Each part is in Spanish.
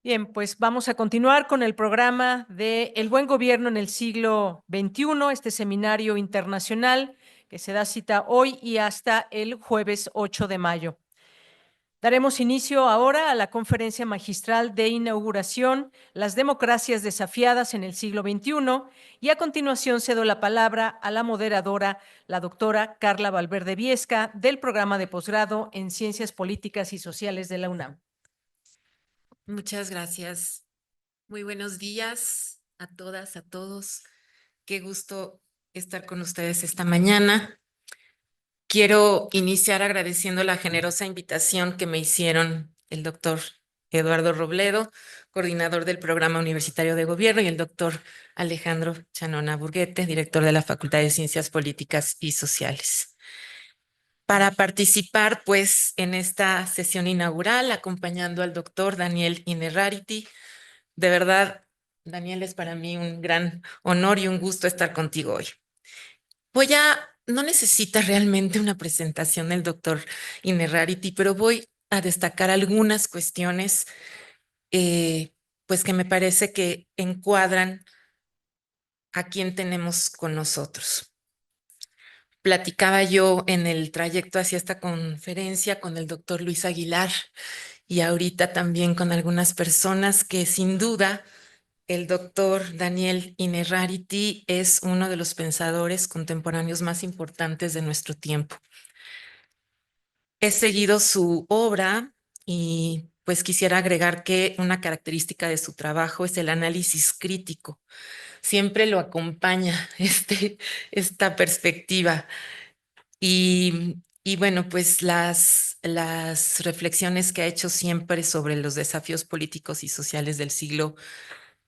Bien, pues vamos a continuar con el programa de El Buen Gobierno en el siglo XXI, este seminario internacional que se da cita hoy y hasta el jueves 8 de mayo. Daremos inicio ahora a la conferencia magistral de inauguración, Las democracias desafiadas en el siglo XXI, y a continuación cedo la palabra a la moderadora, la doctora Carla Valverde Viesca, del programa de posgrado en Ciencias Políticas y Sociales de la UNAM. Muchas gracias. Muy buenos días a todas, a todos. Qué gusto estar con ustedes esta mañana. Quiero iniciar agradeciendo la generosa invitación que me hicieron el doctor Eduardo Robledo, coordinador del Programa Universitario de Gobierno, y el doctor Alejandro Chanona Burguete, director de la Facultad de Ciencias Políticas y Sociales. Para participar, pues, en esta sesión inaugural, acompañando al doctor Daniel Innerarity. De verdad, Daniel, es para mí un gran honor y un gusto estar contigo hoy. No necesita realmente una presentación del doctor Innerarity, pero voy a destacar algunas cuestiones pues que me parece que encuadran a quien tenemos con nosotros. Platicaba yo en el trayecto hacia esta conferencia con el doctor Luis Aguilar y ahorita también con algunas personas que sin duda el doctor Daniel Innerarity es uno de los pensadores contemporáneos más importantes de nuestro tiempo. He seguido su obra y pues quisiera agregar que una característica de su trabajo es el análisis crítico. Siempre lo acompaña esta perspectiva. Y bueno, pues las reflexiones que ha hecho siempre sobre los desafíos políticos y sociales del siglo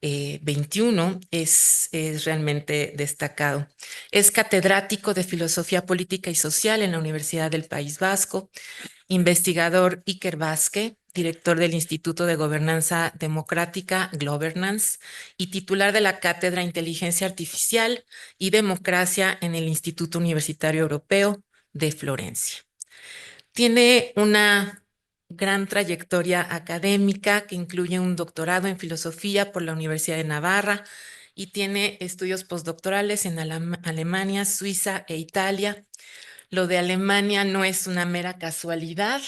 21 es realmente destacado. Es catedrático de Filosofía Política y Social en la Universidad del País Vasco, investigador Iker Vázquez, director del Instituto de Gobernanza Democrática, Governance, y titular de la Cátedra Inteligencia Artificial y Democracia en el Instituto Universitario Europeo de Florencia. Tiene una gran trayectoria académica que incluye un doctorado en filosofía por la Universidad de Navarra y tiene estudios postdoctorales en Alemania, Suiza e Italia. Lo de Alemania no es una mera casualidad.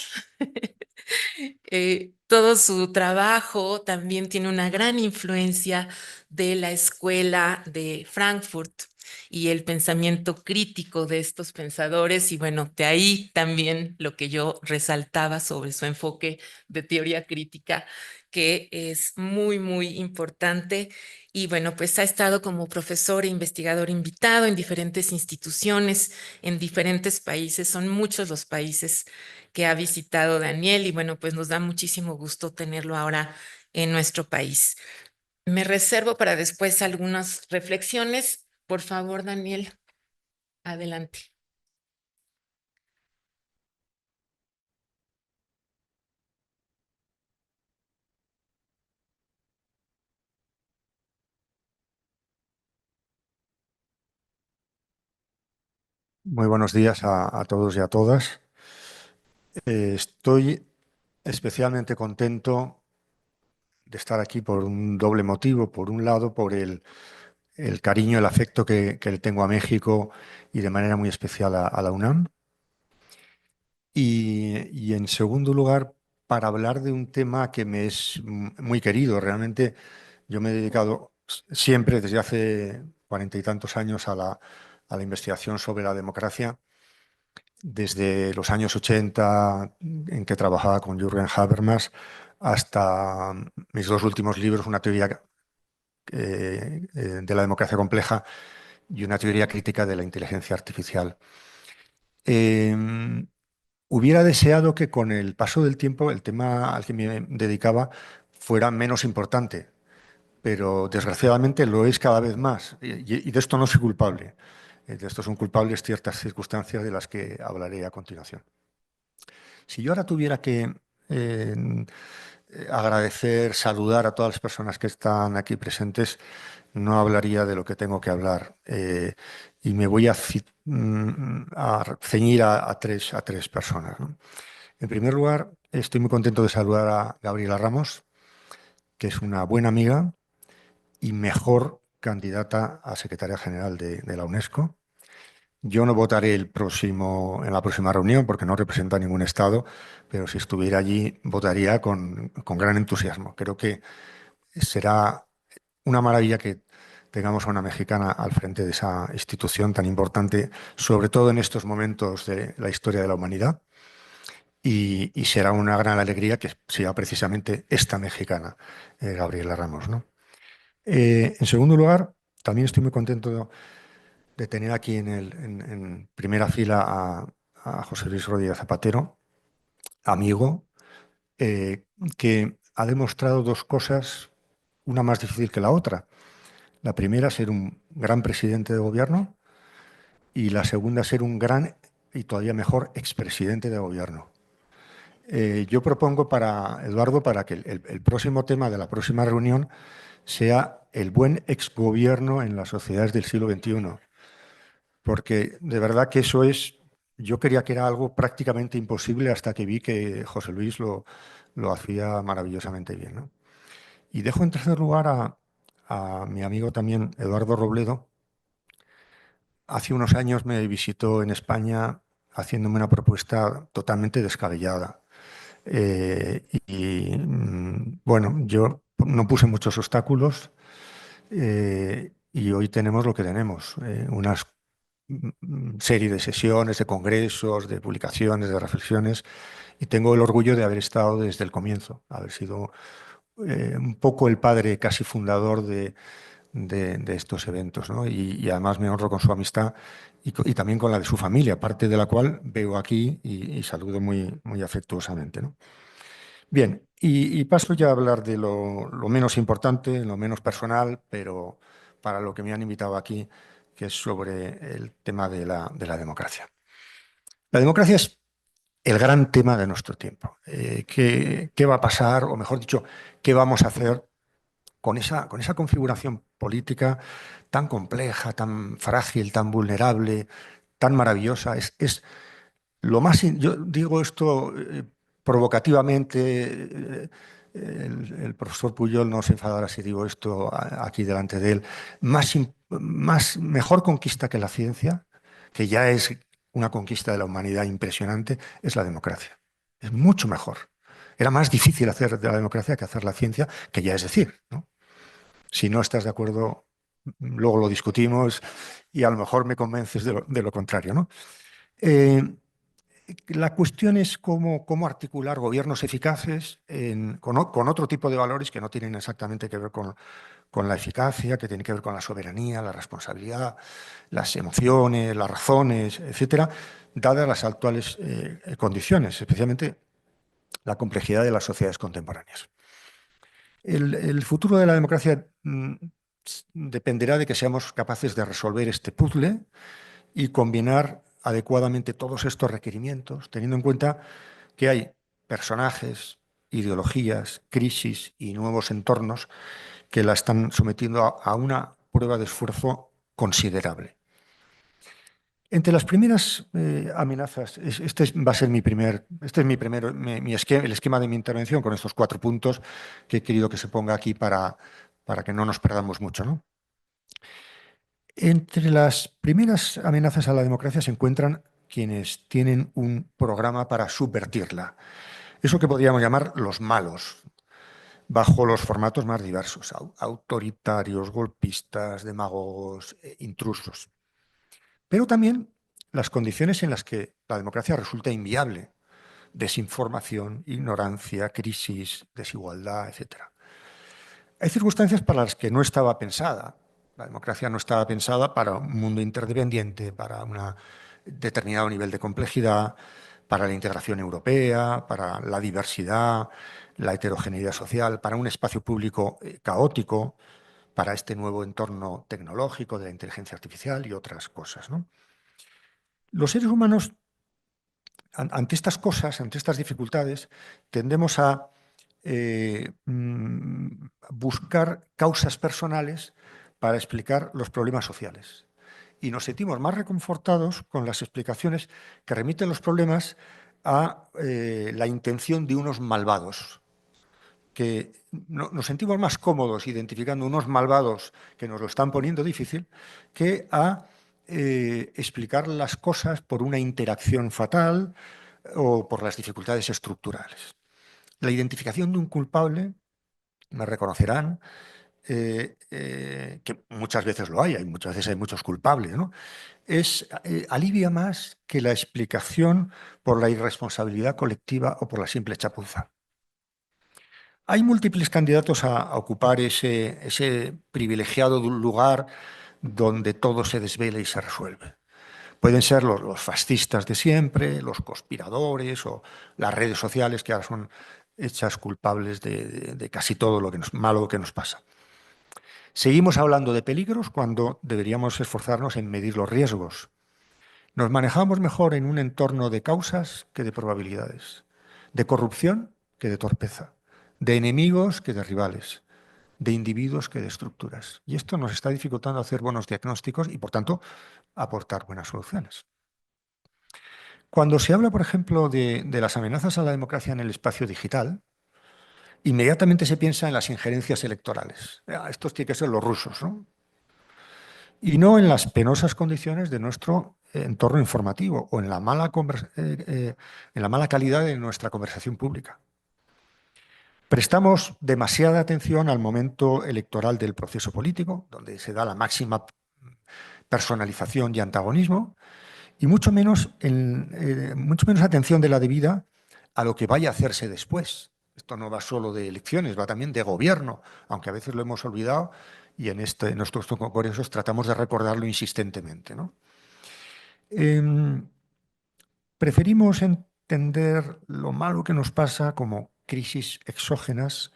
Todo su trabajo también tiene una gran influencia de la escuela de Frankfurt y el pensamiento crítico de estos pensadores. Y bueno, de ahí también lo que yo resaltaba sobre su enfoque de teoría crítica, que es muy, muy importante. Y bueno, pues ha estado como profesor e investigador invitado en diferentes instituciones, en diferentes países. Son muchos los países que ha visitado Daniel y bueno, pues nos da muchísimo gusto tenerlo ahora en nuestro país. Me reservo para después algunas reflexiones. Por favor, Daniel, adelante. Muy buenos días a todos y a todas. Estoy especialmente contento de estar aquí por un doble motivo. Por un lado, por el cariño, el afecto que le tengo a México y de manera muy especial a la UNAM. Y en segundo lugar, para hablar de un tema que me es muy querido. Realmente yo me he dedicado siempre, desde hace 40 y tantos años, a la investigación sobre la democracia. Desde los años 80, en que trabajaba con Jürgen Habermas, hasta mis dos últimos libros, una teoría de la democracia compleja y una teoría crítica de la inteligencia artificial. Eh, Hubiera deseado que con el paso del tiempo el tema al que me dedicaba fuera menos importante, pero desgraciadamente lo es cada vez más, y de esto no soy culpable. De esto son culpables ciertas circunstancias de las que hablaré a continuación. Si yo ahora tuviera que agradecer, saludar a todas las personas que están aquí presentes, no hablaría de lo que tengo que hablar, y me voy a ceñir a tres personas, ¿no? En primer lugar, estoy muy contento de saludar a Gabriela Ramos, que es una buena amiga y mejor candidata a secretaria general de la UNESCO. Yo no votaré en la próxima reunión porque no represento a ningún Estado, pero si estuviera allí votaría con gran entusiasmo. Creo que será una maravilla que tengamos a una mexicana al frente de esa institución tan importante, sobre todo en estos momentos de la historia de la humanidad. Y será una gran alegría que sea precisamente esta mexicana, Gabriela Ramos, ¿no? En segundo lugar, también estoy muy contento de tener aquí en primera fila a José Luis Rodríguez Zapatero, amigo, que ha demostrado dos cosas, una más difícil que la otra. La primera, ser un gran presidente de gobierno, y la segunda, ser un gran y todavía mejor expresidente de gobierno. Yo propongo para Eduardo, para que el próximo tema de la próxima reunión sea el buen exgobierno en las sociedades del siglo XXI, porque de verdad que eso es, yo creía que era algo prácticamente imposible hasta que vi que José Luis lo hacía maravillosamente bien, ¿no? Y dejo en tercer lugar a mi amigo también, Eduardo Robledo. Hace unos años me visitó en España haciéndome una propuesta totalmente descabellada. Bueno, yo no puse muchos obstáculos, y hoy tenemos lo que tenemos, una serie de sesiones, de congresos, de publicaciones, de reflexiones, y tengo el orgullo de haber estado desde el comienzo, haber sido un poco el padre casi fundador de estos eventos, ¿no? Y además me honro con su amistad y también con la de su familia, parte de la cual veo aquí y saludo muy, muy afectuosamente, ¿no? Bien, y paso ya a hablar de lo menos importante, lo menos personal, pero para lo que me han invitado aquí, que es sobre el tema de la democracia. La democracia es el gran tema de nuestro tiempo. ¿Qué va a pasar, o mejor dicho, qué vamos a hacer con esa configuración política tan compleja, tan frágil, tan vulnerable, tan maravillosa? Es lo más, yo digo esto provocativamente, el profesor Pujol no se enfadará si digo esto aquí delante de él, mejor conquista que la ciencia, que ya es una conquista de la humanidad impresionante, es la democracia. Es mucho mejor. Era más difícil hacer de la democracia que hacer la ciencia, que ya es decir, ¿no? Si no estás de acuerdo, luego lo discutimos y a lo mejor me convences de lo contrario, ¿no? Eh, la cuestión es cómo articular gobiernos eficaces con otro tipo de valores que no tienen exactamente que ver con la eficacia, que tienen que ver con la soberanía, la responsabilidad, las emociones, las razones, etcétera, dadas las actuales condiciones, especialmente la complejidad de las sociedades contemporáneas. El futuro de la democracia dependerá de que seamos capaces de resolver este puzzle y combinar adecuadamente todos estos requerimientos, teniendo en cuenta que hay personajes, ideologías, crisis y nuevos entornos que la están sometiendo a una prueba de esfuerzo considerable. Entre las primeras amenazas, va a ser el esquema de mi intervención con estos 4 puntos que he querido que se ponga aquí para que no nos perdamos mucho, ¿no? Entre las primeras amenazas a la democracia se encuentran quienes tienen un programa para subvertirla. Eso que podríamos llamar los malos, bajo los formatos más diversos, autoritarios, golpistas, demagogos, intrusos. Pero también las condiciones en las que la democracia resulta inviable: desinformación, ignorancia, crisis, desigualdad, etc. Hay circunstancias para las que no estaba pensada. La democracia no estaba pensada para un mundo interdependiente, para un determinado nivel de complejidad, para la integración europea, para la diversidad, la heterogeneidad social, para un espacio público caótico, para este nuevo entorno tecnológico de la inteligencia artificial y otras cosas, ¿no? Los seres humanos, ante estas cosas, ante estas dificultades, tendemos a buscar causas personales para explicar los problemas sociales. Y nos sentimos más reconfortados con las explicaciones que remiten los problemas a la intención de unos malvados. que nos sentimos más cómodos identificando unos malvados que nos lo están poniendo difícil que a explicar las cosas por una interacción fatal o por las dificultades estructurales. La identificación de un culpable, me reconocerán, que muchas veces lo hay muchas veces hay muchos culpables, ¿no? Alivia más que la explicación por la irresponsabilidad colectiva o por la simple chapuza. Hay múltiples candidatos a ocupar ese privilegiado lugar donde todo se desvela y se resuelve. Pueden ser los fascistas de siempre, los conspiradores o las redes sociales que ahora son hechas culpables de casi todo lo malo que nos pasa. Seguimos hablando de peligros cuando deberíamos esforzarnos en medir los riesgos. Nos manejamos mejor en un entorno de causas que de probabilidades, de corrupción que de torpeza, de enemigos que de rivales, de individuos que de estructuras. Y esto nos está dificultando hacer buenos diagnósticos y, por tanto, aportar buenas soluciones. Cuando se habla, por ejemplo, de las amenazas a la democracia en el espacio digital, inmediatamente se piensa en las injerencias electorales. Estos tienen que ser los rusos, ¿no? Y no en las penosas condiciones de nuestro entorno informativo o en la mala calidad de nuestra conversación pública. Prestamos demasiada atención al momento electoral del proceso político, donde se da la máxima personalización y antagonismo, y mucho menos atención de la debida a lo que vaya a hacerse después. Esto no va solo de elecciones, va también de gobierno, aunque a veces lo hemos olvidado y en nuestros congresos tratamos de recordarlo insistentemente, ¿no? Preferimos entender lo malo que nos pasa como crisis exógenas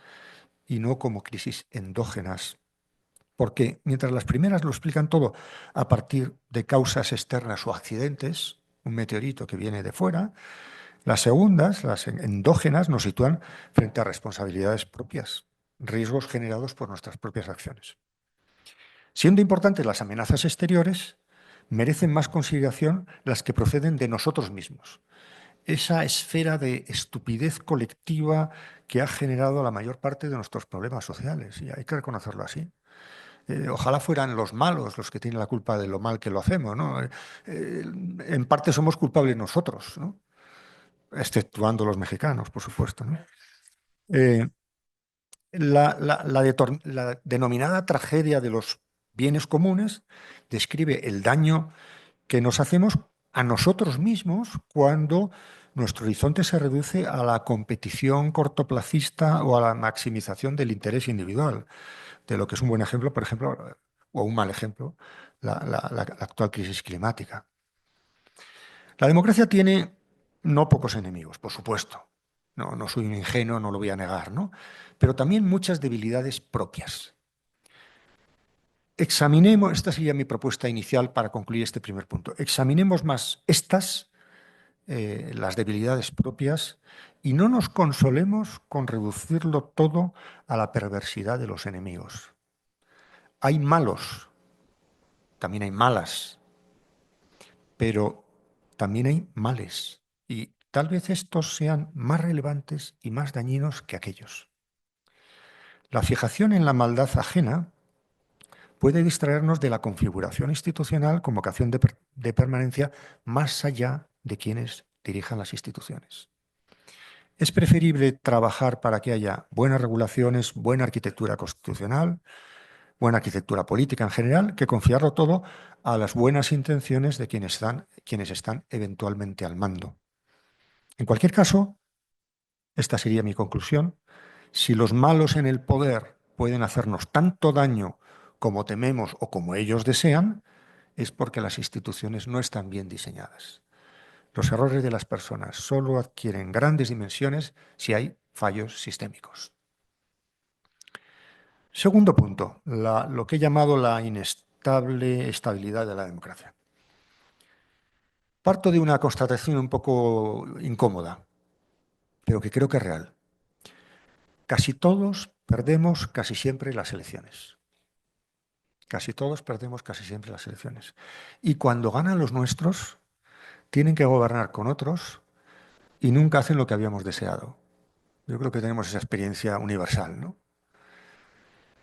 y no como crisis endógenas, porque mientras las primeras lo explican todo a partir de causas externas o accidentes, un meteorito que viene de fuera, las segundas, las endógenas, nos sitúan frente a responsabilidades propias, riesgos generados por nuestras propias acciones. Siendo importantes las amenazas exteriores, merecen más consideración las que proceden de nosotros mismos. Esa esfera de estupidez colectiva que ha generado la mayor parte de nuestros problemas sociales, y hay que reconocerlo así. Ojalá fueran los malos los que tienen la culpa de lo mal que lo hacemos, ¿no? En parte somos culpables nosotros, ¿no? Exceptuando los mexicanos, por supuesto, ¿no? La denominada tragedia de los bienes comunes describe el daño que nos hacemos a nosotros mismos cuando nuestro horizonte se reduce a la competición cortoplacista o a la maximización del interés individual, de lo que es un buen ejemplo, por ejemplo, o un mal ejemplo, la actual crisis climática. La democracia tiene no pocos enemigos, por supuesto. No soy un ingenuo, no lo voy a negar, ¿no? Pero también muchas debilidades propias. Examinemos, esta sería mi propuesta inicial para concluir este primer punto, examinemos más las debilidades propias, y no nos consolemos con reducirlo todo a la perversidad de los enemigos. Hay malos, también hay malas, pero también hay males, y tal vez estos sean más relevantes y más dañinos que aquellos. La fijación en la maldad ajena puede distraernos de la configuración institucional con vocación de permanencia más allá de quienes dirijan las instituciones. Es preferible trabajar para que haya buenas regulaciones, buena arquitectura constitucional, buena arquitectura política en general, que confiarlo todo a las buenas intenciones de quienes están eventualmente al mando. En cualquier caso, esta sería mi conclusión, si los malos en el poder pueden hacernos tanto daño como tememos o como ellos desean, es porque las instituciones no están bien diseñadas. Los errores de las personas solo adquieren grandes dimensiones si hay fallos sistémicos. Segundo punto, lo que he llamado la inestable estabilidad de la democracia. Parto de una constatación un poco incómoda, pero que creo que es real. Casi todos perdemos casi siempre las elecciones. Casi todos perdemos casi siempre las elecciones. Y cuando ganan los nuestros, tienen que gobernar con otros y nunca hacen lo que habíamos deseado. Yo creo que tenemos esa experiencia universal, ¿no?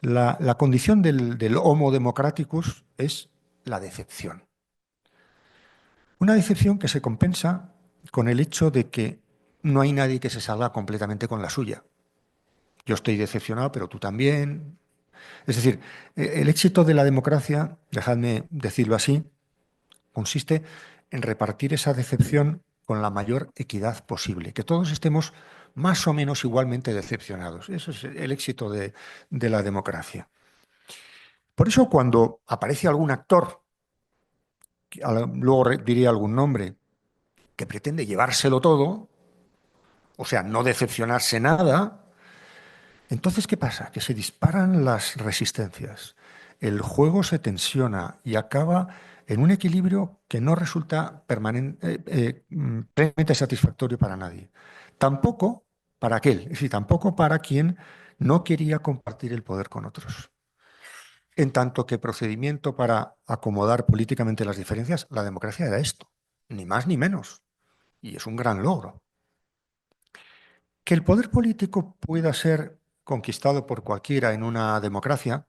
La condición del Homo democraticus es la decepción. Una decepción que se compensa con el hecho de que no hay nadie que se salga completamente con la suya. Yo estoy decepcionado, pero tú también. Es decir, el éxito de la democracia, dejadme decirlo así, consiste en repartir esa decepción con la mayor equidad posible, que todos estemos más o menos igualmente decepcionados. Eso es el éxito de la democracia. Por eso cuando aparece algún actor, luego diré algún nombre, que pretende llevárselo todo, o sea, no decepcionarse nada, entonces, ¿qué pasa? Que se disparan las resistencias, el juego se tensiona y acaba en un equilibrio que no resulta plenamente satisfactorio para nadie. Tampoco para aquel, es decir, tampoco para quien no quería compartir el poder con otros. En tanto que procedimiento para acomodar políticamente las diferencias, la democracia era esto, ni más ni menos, y es un gran logro. Que el poder político pueda ser conquistado por cualquiera en una democracia,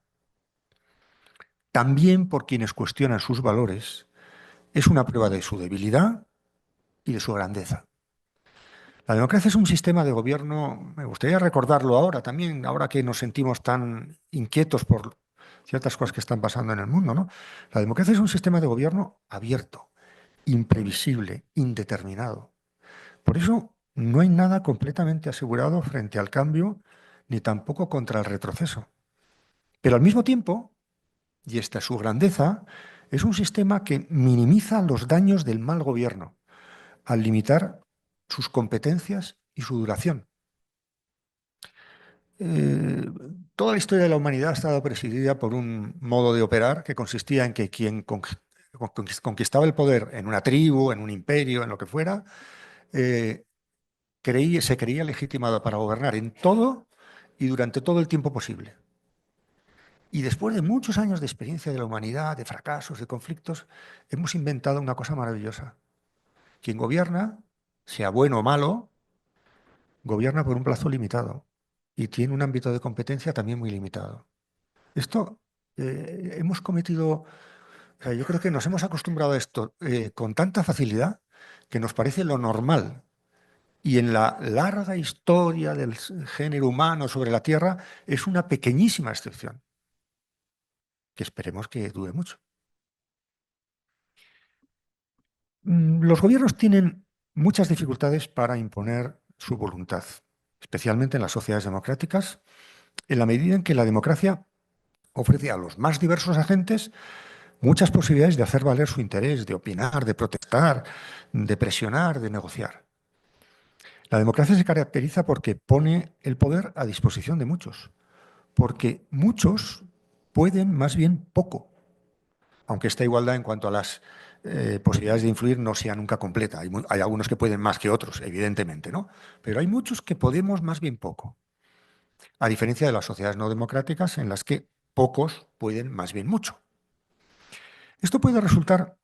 también por quienes cuestionan sus valores, es una prueba de su debilidad y de su grandeza. La democracia es un sistema de gobierno, me gustaría recordarlo ahora también, ahora que nos sentimos tan inquietos por ciertas cosas que están pasando en el mundo, ¿no? La democracia es un sistema de gobierno abierto, imprevisible, indeterminado. Por eso no hay nada completamente asegurado frente al cambio, ni tampoco contra el retroceso. Pero al mismo tiempo, y esta es su grandeza, es un sistema que minimiza los daños del mal gobierno al limitar sus competencias y su duración. Toda la historia de la humanidad ha estado presidida por un modo de operar que consistía en que quien conquistaba el poder en una tribu, en un imperio, en lo que fuera, se creía legitimado para gobernar en todo y durante todo el tiempo posible. Y después de muchos años de experiencia de la humanidad, de fracasos, de conflictos, hemos inventado una cosa maravillosa. Quien gobierna, sea bueno o malo, gobierna por un plazo limitado y tiene un ámbito de competencia también muy limitado. Esto hemos cometido, o sea, yo creo que nos hemos acostumbrado a esto con tanta facilidad que nos parece lo normal. Y en la larga historia del género humano sobre la Tierra es una pequeñísima excepción, que esperemos que dure mucho. Los gobiernos tienen muchas dificultades para imponer su voluntad, especialmente en las sociedades democráticas, en la medida en que la democracia ofrece a los más diversos agentes muchas posibilidades de hacer valer su interés, de opinar, de protestar, de presionar, de negociar. La democracia se caracteriza porque pone el poder a disposición de muchos, porque muchos pueden más bien poco, aunque esta igualdad en cuanto a las posibilidades de influir no sea nunca completa. Hay algunos que pueden más que otros, evidentemente, ¿no? Pero hay muchos que podemos más bien poco, a diferencia de las sociedades no democráticas en las que pocos pueden más bien mucho. Esto puede resultar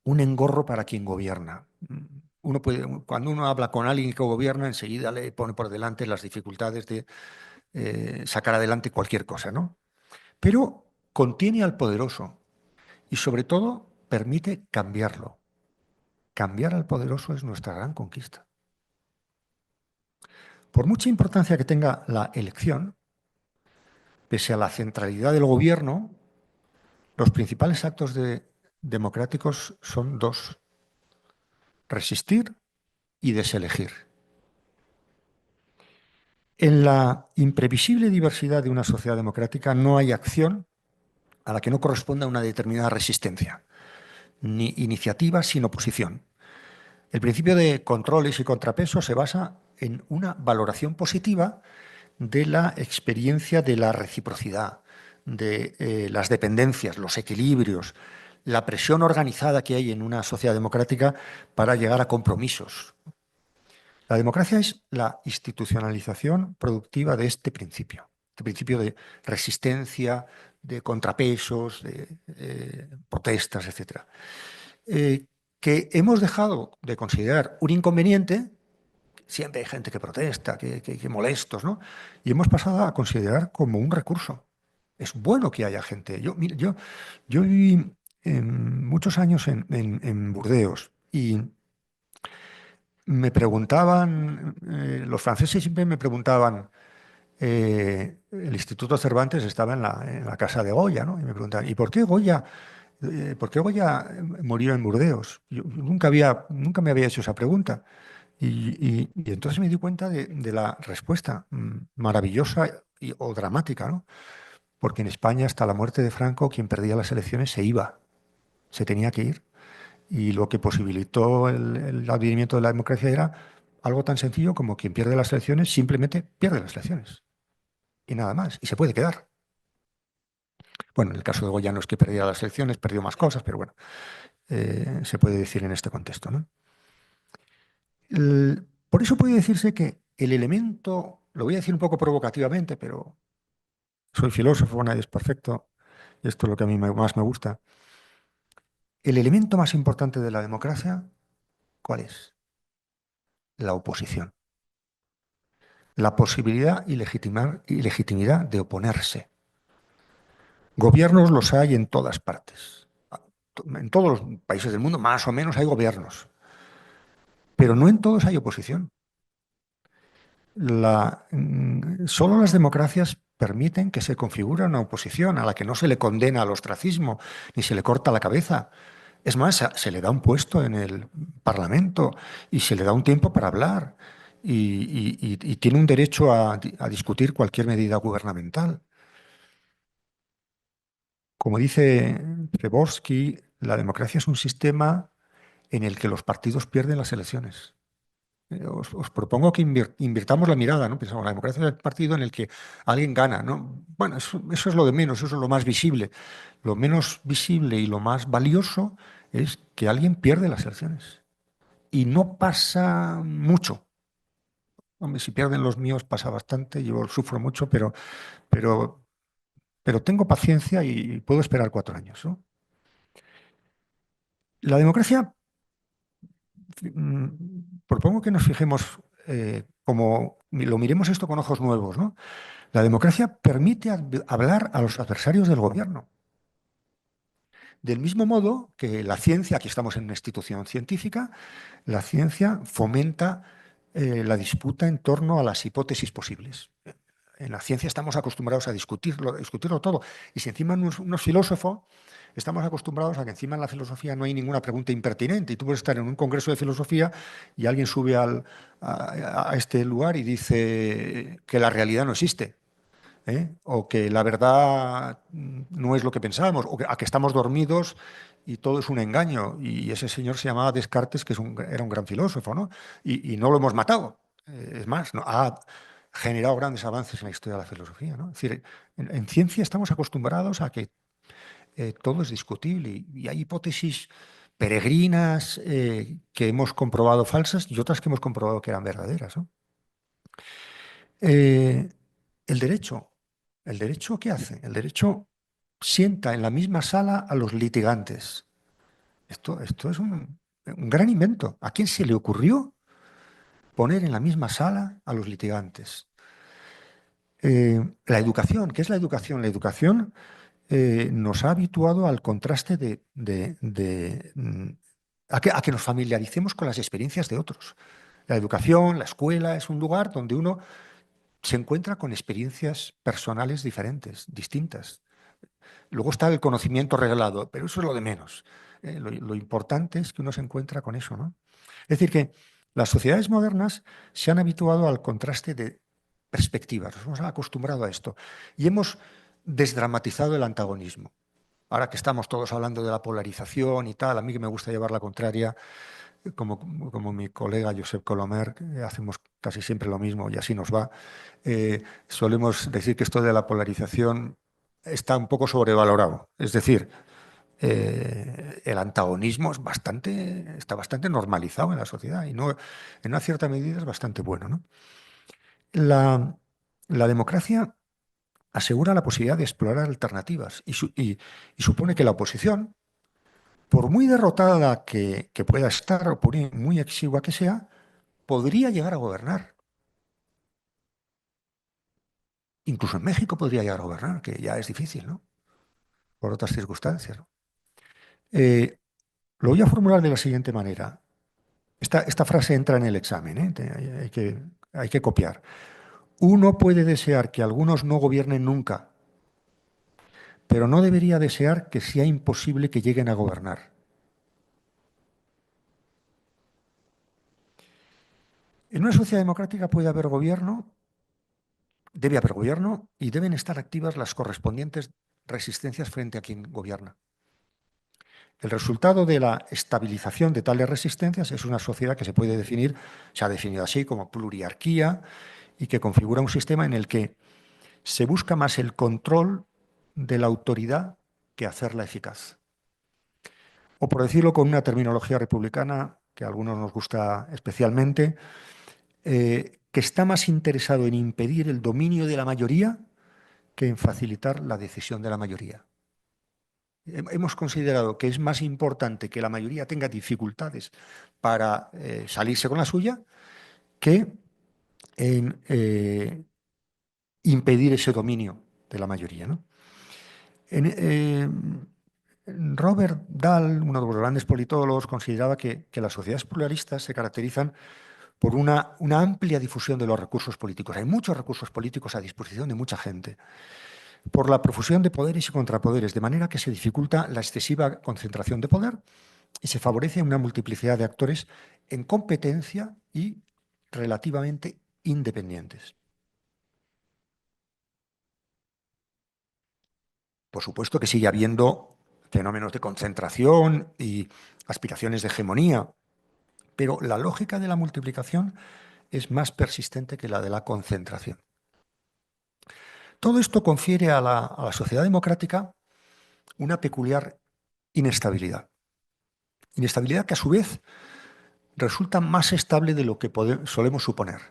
un engorro para quien gobierna. Cuando uno habla con alguien que gobierna, enseguida le pone por delante las dificultades de sacar adelante cualquier cosa, ¿no? Pero contiene al poderoso y sobre todo permite cambiarlo. Cambiar al poderoso es nuestra gran conquista. Por mucha importancia que tenga la elección, pese a la centralidad del gobierno, los principales actos democráticos son dos: resistir y deselegir. En la imprevisible diversidad de una sociedad democrática no hay acción a la que no corresponda una determinada resistencia, ni iniciativa sin oposición. El principio de controles y contrapesos se basa en una valoración positiva de la experiencia de la reciprocidad, de las dependencias, los equilibrios, la presión organizada que hay en una sociedad democrática para llegar a compromisos. La democracia es la institucionalización productiva de este principio de resistencia, de contrapesos, de protestas, etc. Que hemos dejado de considerar un inconveniente siempre hay gente que protesta, que molestos, ¿no? Y hemos pasado a considerar como un recurso. Es bueno que haya gente. Mira, yo viví muchos años en Burdeos y me preguntaban, los franceses siempre me preguntaban, el Instituto Cervantes estaba en la casa de Goya, ¿no? Y me preguntaban, ¿y por qué Goya murió en Burdeos? Yo nunca me había hecho esa pregunta. Y entonces me di cuenta de la respuesta maravillosa o dramática, ¿no? Porque en España, hasta la muerte de Franco, quien perdía las elecciones se iba, se tenía que ir. Y lo que posibilitó el advenimiento de la democracia era algo tan sencillo como quien pierde las elecciones simplemente pierde las elecciones. Y nada más. Y se puede quedar. Bueno, en el caso de Goya no es que perdiera las elecciones, perdió más cosas, pero bueno, se puede decir en este contexto, ¿no? Por eso puede decirse que el elemento, lo voy a decir un poco provocativamente, pero soy filósofo, nadie es perfecto, y esto es lo que a mí más me gusta. El elemento más importante de la democracia, ¿cuál es? La oposición. La posibilidad y legitimidad de oponerse. Gobiernos los hay en todas partes. En todos los países del mundo, más o menos, hay gobiernos. Pero no en todos hay oposición. Solo las democracias permiten que se configure una oposición a la que no se le condena al ostracismo ni se le corta la cabeza. Es más, se le da un puesto en el Parlamento y se le da un tiempo para hablar y tiene un derecho a discutir cualquier medida gubernamental. Como dice Preborsky, la democracia es un sistema en el que los partidos pierden las elecciones. Os propongo que invirtamos la mirada, ¿no? Pensamos, la democracia es el partido en el que alguien gana, ¿no? Bueno, eso es lo de menos, eso es lo más visible. Lo menos visible y lo más valioso es que alguien pierde las elecciones. Y no pasa mucho. Hombre, si pierden los míos pasa bastante, yo sufro mucho, pero, pero tengo paciencia y puedo esperar 4 años, ¿no? La democracia, propongo que nos fijemos, como lo miremos esto con ojos nuevos, ¿no? La democracia permite hablar a los adversarios del gobierno. Del mismo modo que la ciencia, aquí estamos en una institución científica, la ciencia fomenta la disputa en torno a las hipótesis posibles. En la ciencia estamos acostumbrados a discutirlo todo. Y si encima uno es filósofo, estamos acostumbrados a que encima en la filosofía no hay ninguna pregunta impertinente. Y tú puedes estar en un congreso de filosofía y alguien sube a este lugar y dice que la realidad no existe. O que la verdad no es lo que pensamos, o a que estamos dormidos y todo es un engaño. Y ese señor se llamaba Descartes, que era un gran filósofo, ¿no? Y no lo hemos matado. Es más, ¿no? Ha generado grandes avances en la historia de la filosofía, ¿no? Es decir, en ciencia estamos acostumbrados a que todo es discutible y hay hipótesis peregrinas que hemos comprobado falsas y otras que hemos comprobado que eran verdaderas, ¿no? Eh, el derecho. ¿El derecho qué hace? El derecho sienta en la misma sala a los litigantes. Esto es un gran invento. ¿A quién se le ocurrió poner en la misma sala a los litigantes? La educación. ¿Qué es la educación? La educación nos ha habituado al contraste a que nos familiaricemos con las experiencias de otros. La educación, la escuela, es un lugar donde uno se encuentra con experiencias personales diferentes, distintas. Luego está el conocimiento reglado, pero eso es lo de menos. Lo importante es que uno se encuentra con eso, ¿no? Es decir, que las sociedades modernas se han habituado al contraste de perspectivas, nos hemos acostumbrado a esto y hemos desdramatizado el antagonismo. Ahora que estamos todos hablando de la polarización y tal, a mí que me gusta llevar la contraria, como mi colega Josep Colomer, que hacemos casi siempre lo mismo y así nos va, solemos decir que esto de la polarización está un poco sobrevalorado. Es decir, el antagonismo está bastante normalizado en la sociedad y no, en una cierta medida es bastante bueno, ¿no? La democracia asegura la posibilidad de explorar alternativas y supone que la oposición, por muy derrotada que pueda estar o por muy exigua que sea, podría llegar a gobernar. Incluso en México podría llegar a gobernar, que ya es difícil, ¿no? Por otras circunstancias, ¿no? Lo voy a formular de la siguiente manera. Esta frase entra en el examen, ¿eh? Hay que copiar. Uno puede desear que algunos no gobiernen nunca, pero no debería desear que sea imposible que lleguen a gobernar. En una sociedad democrática puede haber gobierno, debe haber gobierno y deben estar activas las correspondientes resistencias frente a quien gobierna. El resultado de la estabilización de tales resistencias es una sociedad que se puede definir, se ha definido así, como pluriarquía, y que configura un sistema en el que se busca más el control de la autoridad que hacerla eficaz. O por decirlo con una terminología republicana que a algunos nos gusta especialmente, que está más interesado en impedir el dominio de la mayoría que en facilitar la decisión de la mayoría. Hemos considerado que es más importante que la mayoría tenga dificultades para salirse con la suya que en impedir ese dominio de la mayoría, ¿no? Robert Dahl, uno de los grandes politólogos, consideraba que las sociedades pluralistas se caracterizan por una amplia difusión de los recursos políticos. Hay muchos recursos políticos a disposición de mucha gente, por la profusión de poderes y contrapoderes, de manera que se dificulta la excesiva concentración de poder y se favorece una multiplicidad de actores en competencia y relativamente independientes. Por supuesto que sigue habiendo fenómenos de concentración y aspiraciones de hegemonía, pero la lógica de la multiplicación es más persistente que la de la concentración. Todo esto confiere a la sociedad democrática una peculiar inestabilidad. Inestabilidad que a su vez resulta más estable de lo que solemos suponer.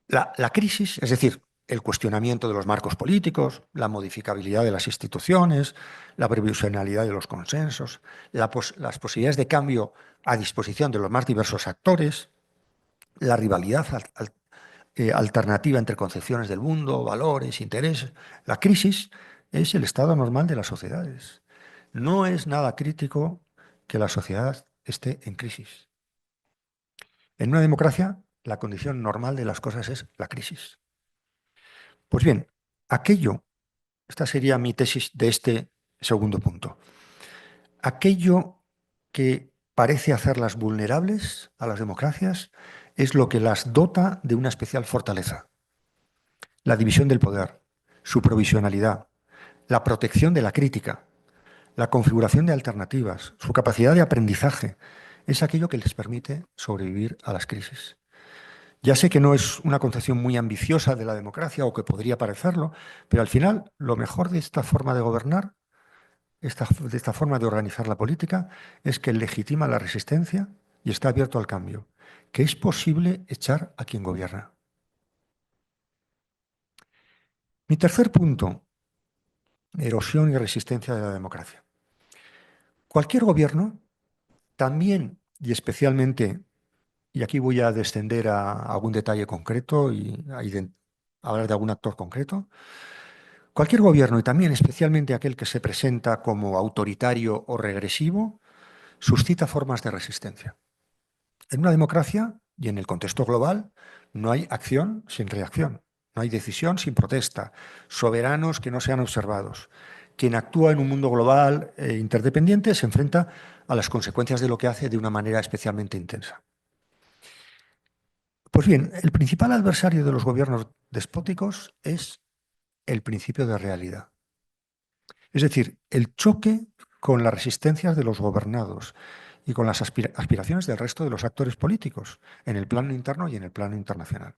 La crisis, es decir, el cuestionamiento de los marcos políticos, la modificabilidad de las instituciones, la previsionalidad de los consensos, las posibilidades de cambio a disposición de los más diversos actores, la rivalidad alternativa entre concepciones del mundo, valores, intereses. La crisis es el estado normal de las sociedades. No es nada crítico que la sociedad esté en crisis. En una democracia, la condición normal de las cosas es la crisis. Pues bien, esta sería mi tesis de este segundo punto. Aquello que parece hacerlas vulnerables a las democracias es lo que las dota de una especial fortaleza. La división del poder, su provisionalidad, la protección de la crítica, la configuración de alternativas, su capacidad de aprendizaje, es aquello que les permite sobrevivir a las crisis. Ya sé que no es una concepción muy ambiciosa de la democracia o que podría parecerlo, pero al final lo mejor de esta forma de gobernar, de esta forma de organizar la política, es que legitima la resistencia y está abierto al cambio, que es posible echar a quien gobierna. Mi tercer punto, erosión y resistencia de la democracia. Cualquier gobierno, también y especialmente, y aquí voy a descender a algún detalle concreto y a hablar de algún actor concreto, cualquier gobierno, y también especialmente aquel que se presenta como autoritario o regresivo, suscita formas de resistencia. En una democracia y en el contexto global no hay acción sin reacción, no hay decisión sin protesta, soberanos que no sean observados. Quien actúa en un mundo global e interdependiente se enfrenta a las consecuencias de lo que hace de una manera especialmente intensa. Pues bien, el principal adversario de los gobiernos despóticos es el principio de realidad. Es decir, el choque con las resistencias de los gobernados y con las aspiraciones del resto de los actores políticos, en el plano interno y en el plano internacional.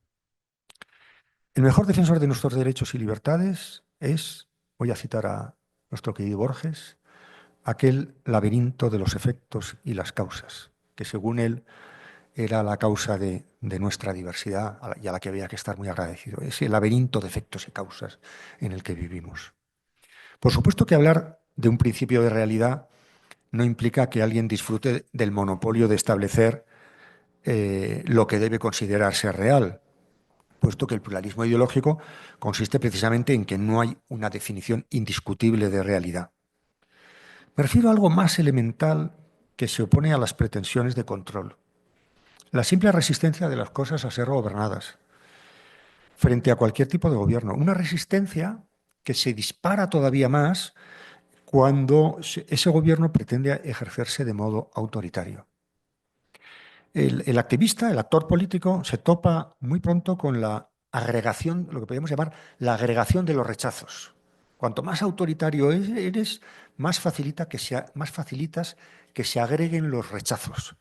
El mejor defensor de nuestros derechos y libertades es, voy a citar a nuestro querido Borges, aquel laberinto de los efectos y las causas, que según él era la causa de nuestra diversidad y a la que había que estar muy agradecido. Ese laberinto de efectos y causas en el que vivimos. Por supuesto que hablar de un principio de realidad no implica que alguien disfrute del monopolio de establecer lo que debe considerarse real, puesto que el pluralismo ideológico consiste precisamente en que no hay una definición indiscutible de realidad. Me refiero a algo más elemental que se opone a las pretensiones de control. La simple resistencia de las cosas a ser gobernadas frente a cualquier tipo de gobierno. Una resistencia que se dispara todavía más cuando ese gobierno pretende ejercerse de modo autoritario. El activista, el actor político, se topa muy pronto con la agregación, lo que podríamos llamar la agregación de los rechazos. Cuanto más autoritario eres, más facilitas que se agreguen los rechazos.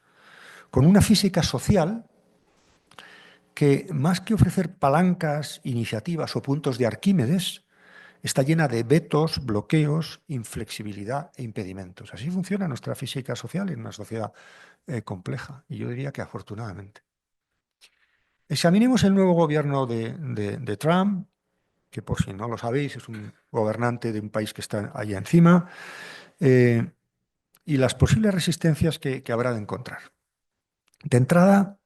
Con una física social que, más que ofrecer palancas, iniciativas o puntos de Arquímedes, está llena de vetos, bloqueos, inflexibilidad e impedimentos. Así funciona nuestra física social en una sociedad compleja, y yo diría que afortunadamente. Examinemos el nuevo gobierno de Trump, que por si no lo sabéis es un gobernante de un país que está allá encima, y las posibles resistencias que habrá de encontrar. De entrada,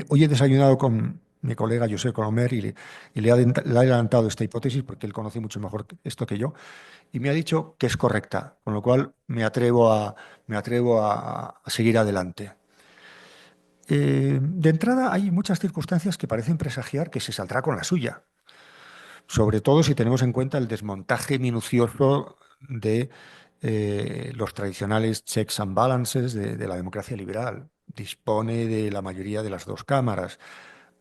hoy he desayunado con mi colega José Colomer y le he adelantado esta hipótesis porque él conoce mucho mejor esto que yo, y me ha dicho que es correcta, con lo cual me atrevo a seguir adelante. De entrada, hay muchas circunstancias que parecen presagiar que se saldrá con la suya, sobre todo si tenemos en cuenta el desmontaje minucioso de los tradicionales checks and balances de la democracia liberal. Dispone de la mayoría de las dos cámaras,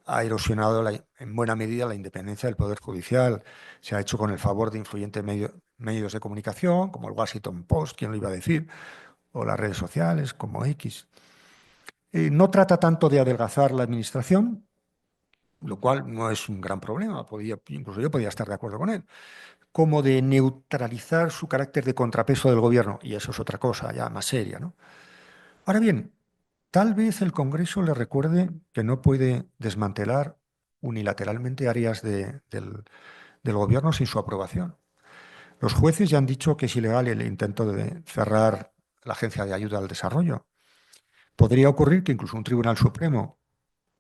ha erosionado en buena medida la independencia del Poder Judicial, se ha hecho con el favor de influyentes medios de comunicación, como el Washington Post, ¿quién lo iba a decir?, o las redes sociales, como X. No trata tanto de adelgazar la administración, lo cual no es un gran problema, incluso yo podía estar de acuerdo con él, como de neutralizar su carácter de contrapeso del gobierno, y eso es otra cosa ya más seria, ¿no? Ahora bien, tal vez el Congreso le recuerde que no puede desmantelar unilateralmente áreas del gobierno sin su aprobación. Los jueces ya han dicho que es ilegal el intento de cerrar la Agencia de Ayuda al Desarrollo. Podría ocurrir que incluso un Tribunal Supremo,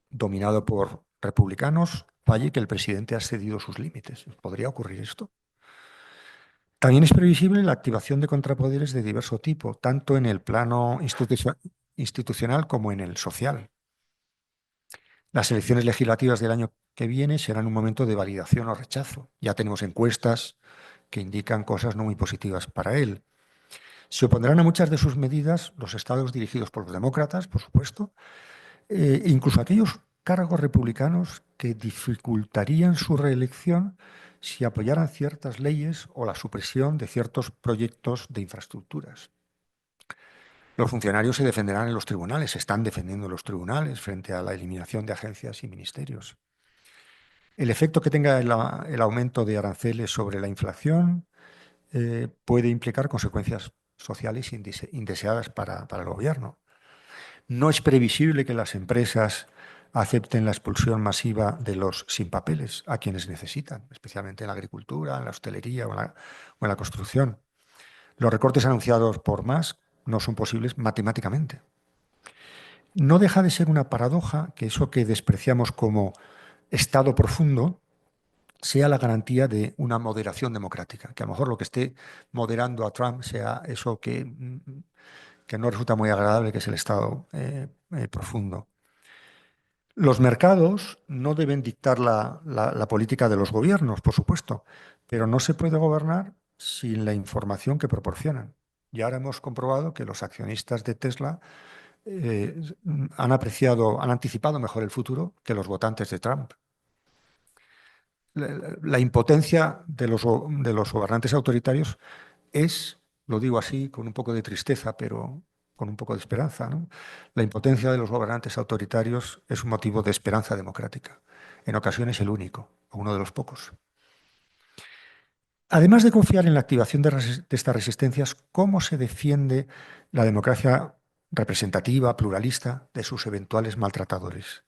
dominado por republicanos, falle que el presidente ha excedido sus límites. ¿Podría ocurrir esto? También es previsible la activación de contrapoderes de diverso tipo, tanto en el plano institucional como en el social. Las elecciones legislativas del año que viene serán un momento de validación o rechazo. Ya tenemos encuestas que indican cosas no muy positivas para él. Se opondrán a muchas de sus medidas los estados dirigidos por los demócratas, por supuesto, incluso aquellos cargos republicanos que dificultarían su reelección si apoyaran ciertas leyes o la supresión de ciertos proyectos de infraestructuras. Los funcionarios se defenderán en los tribunales, se están defendiendo en los tribunales frente a la eliminación de agencias y ministerios. El efecto que tenga el aumento de aranceles sobre la inflación puede implicar consecuencias sociales indeseadas para el gobierno. No es previsible que las empresas acepten la expulsión masiva de los sin papeles, a quienes necesitan, especialmente en la agricultura, en la hostelería o en la construcción. Los recortes anunciados por Musk no son posibles matemáticamente. No deja de ser una paradoja que eso que despreciamos como Estado profundo sea la garantía de una moderación democrática, que a lo mejor lo que esté moderando a Trump sea eso que no resulta muy agradable, que es el Estado profundo. Los mercados no deben dictar la política de los gobiernos, por supuesto, pero no se puede gobernar sin la información que proporcionan. Y ahora hemos comprobado que los accionistas de Tesla han anticipado mejor el futuro que los votantes de Trump. La impotencia de los gobernantes autoritarios es, lo digo así, con un poco de tristeza, pero con un poco de esperanza, ¿no? La impotencia de los gobernantes autoritarios es un motivo de esperanza democrática. En ocasiones el único, o uno de los pocos. Además de confiar en la activación de estas resistencias, ¿cómo se defiende la democracia representativa, pluralista, de sus eventuales maltratadores?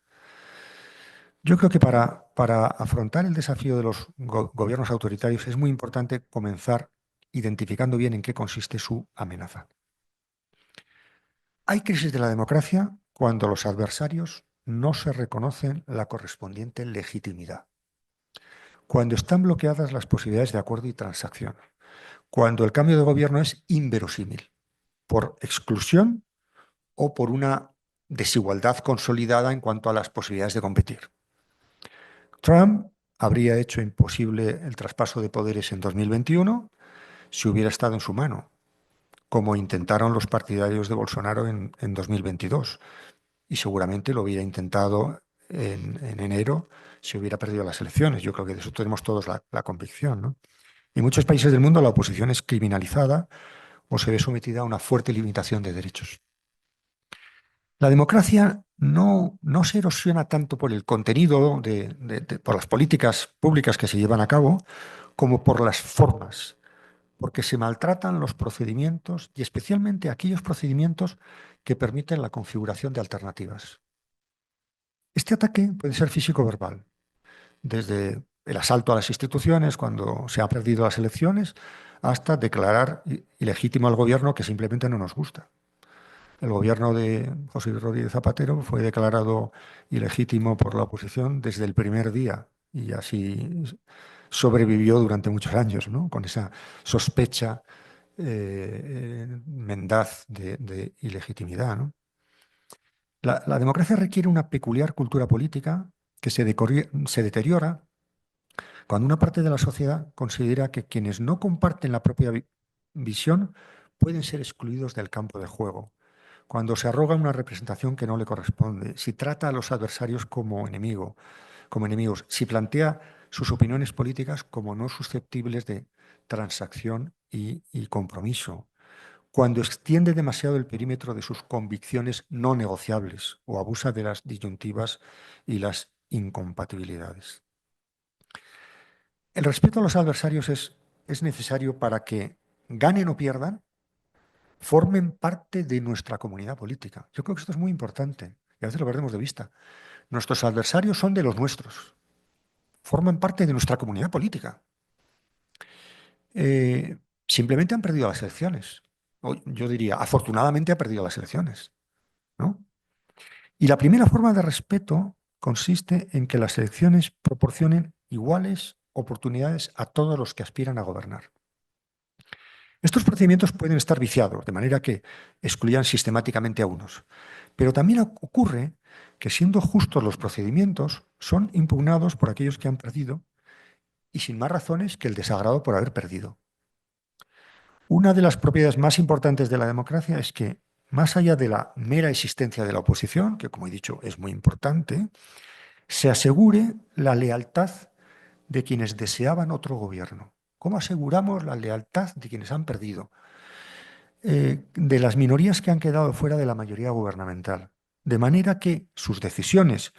Yo creo que para afrontar el desafío de los gobiernos autoritarios es muy importante comenzar identificando bien en qué consiste su amenaza. Hay crisis de la democracia cuando los adversarios no se reconoce la correspondiente legitimidad. Cuando están bloqueadas las posibilidades de acuerdo y transacción. Cuando el cambio de gobierno es inverosímil, por exclusión o por una desigualdad consolidada en cuanto a las posibilidades de competir. Trump habría hecho imposible el traspaso de poderes en 2021 si hubiera estado en su mano, como intentaron los partidarios de Bolsonaro en 2022. Y seguramente lo hubiera intentado en enero si hubiera perdido las elecciones. Yo creo que de eso tenemos todos la convicción, ¿no? En muchos países del mundo la oposición es criminalizada o se ve sometida a una fuerte limitación de derechos. La democracia no se erosiona tanto por el contenido, por las políticas públicas que se llevan a cabo, como por las formas, porque se maltratan los procedimientos y especialmente aquellos procedimientos que permiten la configuración de alternativas. Este ataque puede ser físico-verbal, desde el asalto a las instituciones cuando se han perdido las elecciones, hasta declarar ilegítimo al gobierno que simplemente no nos gusta. El gobierno de José Luis Rodríguez Zapatero fue declarado ilegítimo por la oposición desde el primer día y así sobrevivió durante muchos años, ¿no? Con esa sospecha mendaz de ilegitimidad, ¿no? La democracia requiere una peculiar cultura política que se deteriora cuando una parte de la sociedad considera que quienes no comparten la propia visión pueden ser excluidos del campo de juego, cuando se arroga una representación que no le corresponde, si trata a los adversarios como enemigos, si plantea sus opiniones políticas como no susceptibles de transacción y compromiso, cuando extiende demasiado el perímetro de sus convicciones no negociables o abusa de las disyuntivas y las incompatibilidades. El respeto a los adversarios es necesario para que, ganen o pierdan, formen parte de nuestra comunidad política. Yo creo que esto es muy importante y a veces lo perdemos de vista. Nuestros adversarios son de los nuestros, forman parte de nuestra comunidad política. Simplemente han perdido las elecciones. O yo diría, afortunadamente ha perdido las elecciones, ¿no? Y la primera forma de respeto consiste en que las elecciones proporcionen iguales oportunidades a todos los que aspiran a gobernar. Estos procedimientos pueden estar viciados, de manera que excluyan sistemáticamente a unos. Pero también ocurre que, siendo justos los procedimientos, son impugnados por aquellos que han perdido y sin más razones que el desagrado por haber perdido. Una de las propiedades más importantes de la democracia es que, más allá de la mera existencia de la oposición, que como he dicho es muy importante, se asegure la lealtad de quienes deseaban otro gobierno. ¿Cómo aseguramos la lealtad de quienes han perdido? De las minorías que han quedado fuera de la mayoría gubernamental. De manera que sus decisiones,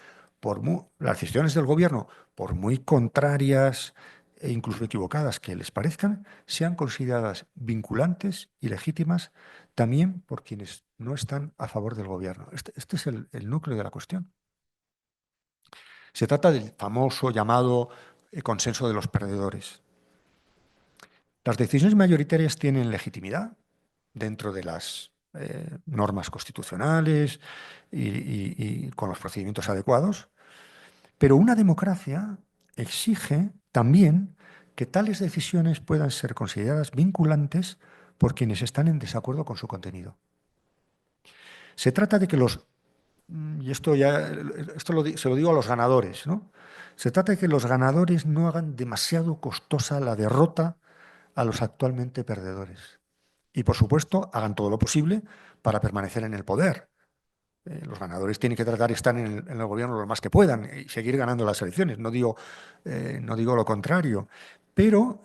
las decisiones del gobierno, por muy contrarias e incluso equivocadas que les parezcan, sean consideradas vinculantes y legítimas también por quienes no están a favor del gobierno. Este es el núcleo de la cuestión. Se trata del famoso llamado consenso de los perdedores. Las decisiones mayoritarias tienen legitimidad dentro de las normas constitucionales y con los procedimientos adecuados, pero una democracia exige también que tales decisiones puedan ser consideradas vinculantes por quienes están en desacuerdo con su contenido. Se trata de que y se lo digo a los ganadores, ¿no? Se trata de que los ganadores no hagan demasiado costosa la derrota a los actualmente perdedores. Y, por supuesto, hagan todo lo posible para permanecer en el poder. Los ganadores tienen que tratar de estar en el gobierno lo más que puedan y seguir ganando las elecciones. No digo lo contrario. Pero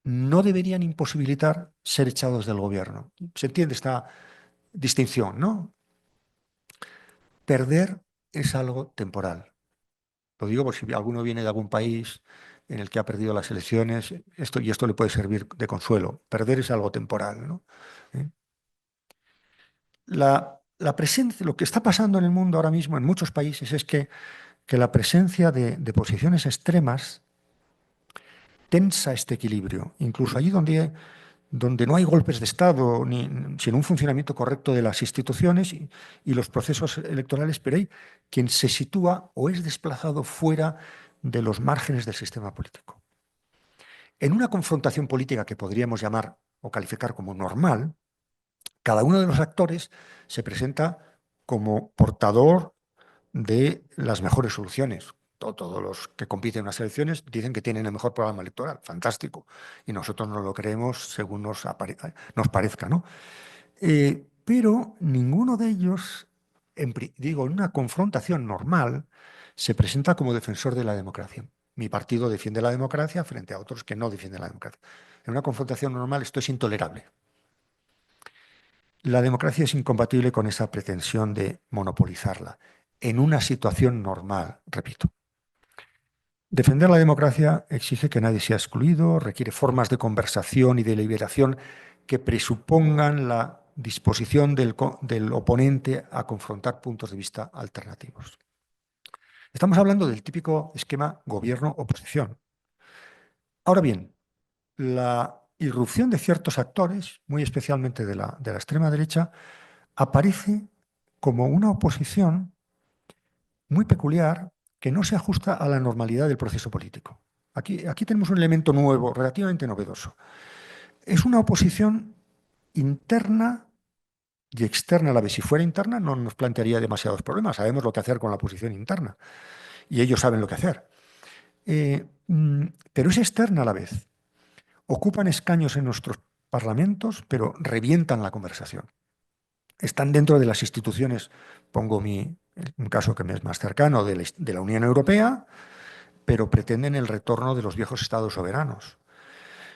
no deberían imposibilitar ser echados del gobierno. ¿Se entiende esta distinción, no? Perder es algo temporal. Lo digo por si alguno viene de algún país en el que ha perdido las elecciones, esto le puede servir de consuelo. Perder es algo temporal, ¿no? La presencia, lo que está pasando en el mundo ahora mismo en muchos países es que la presencia de posiciones extremas tensa este equilibrio. Incluso allí donde donde no hay golpes de Estado, sino un funcionamiento correcto de las instituciones y los procesos electorales, pero hay quien se sitúa o es desplazado fuera de los márgenes del sistema político. En una confrontación política que podríamos llamar o calificar como normal, cada uno de los actores se presenta como portador de las mejores soluciones. Todos los que compiten en las elecciones dicen que tienen el mejor programa electoral, fantástico, y nosotros no lo creemos según nos parezca, ¿no? Pero ninguno de ellos, digo, en una confrontación normal, se presenta como defensor de la democracia. Mi partido defiende la democracia frente a otros que no defienden la democracia. En una confrontación normal esto es intolerable. La democracia es incompatible con esa pretensión de monopolizarla. En una situación normal, repito. Defender la democracia exige que nadie sea excluido, requiere formas de conversación y de deliberación que presupongan la disposición del oponente a confrontar puntos de vista alternativos. Estamos hablando del típico esquema gobierno-oposición. Ahora bien, la irrupción de ciertos actores, muy especialmente de la extrema derecha, aparece como una oposición muy peculiar que no se ajusta a la normalidad del proceso político. Aquí tenemos un elemento nuevo, relativamente novedoso. Es una oposición interna y externa a la vez. Si fuera interna no nos plantearía demasiados problemas. Sabemos lo que hacer con la oposición interna y ellos saben lo que hacer. Pero es externa a la vez. Ocupan escaños en nuestros parlamentos, pero revientan la conversación. Están dentro de las instituciones, pongo un caso que me es más cercano, de la Unión Europea, pero pretenden el retorno de los viejos estados soberanos.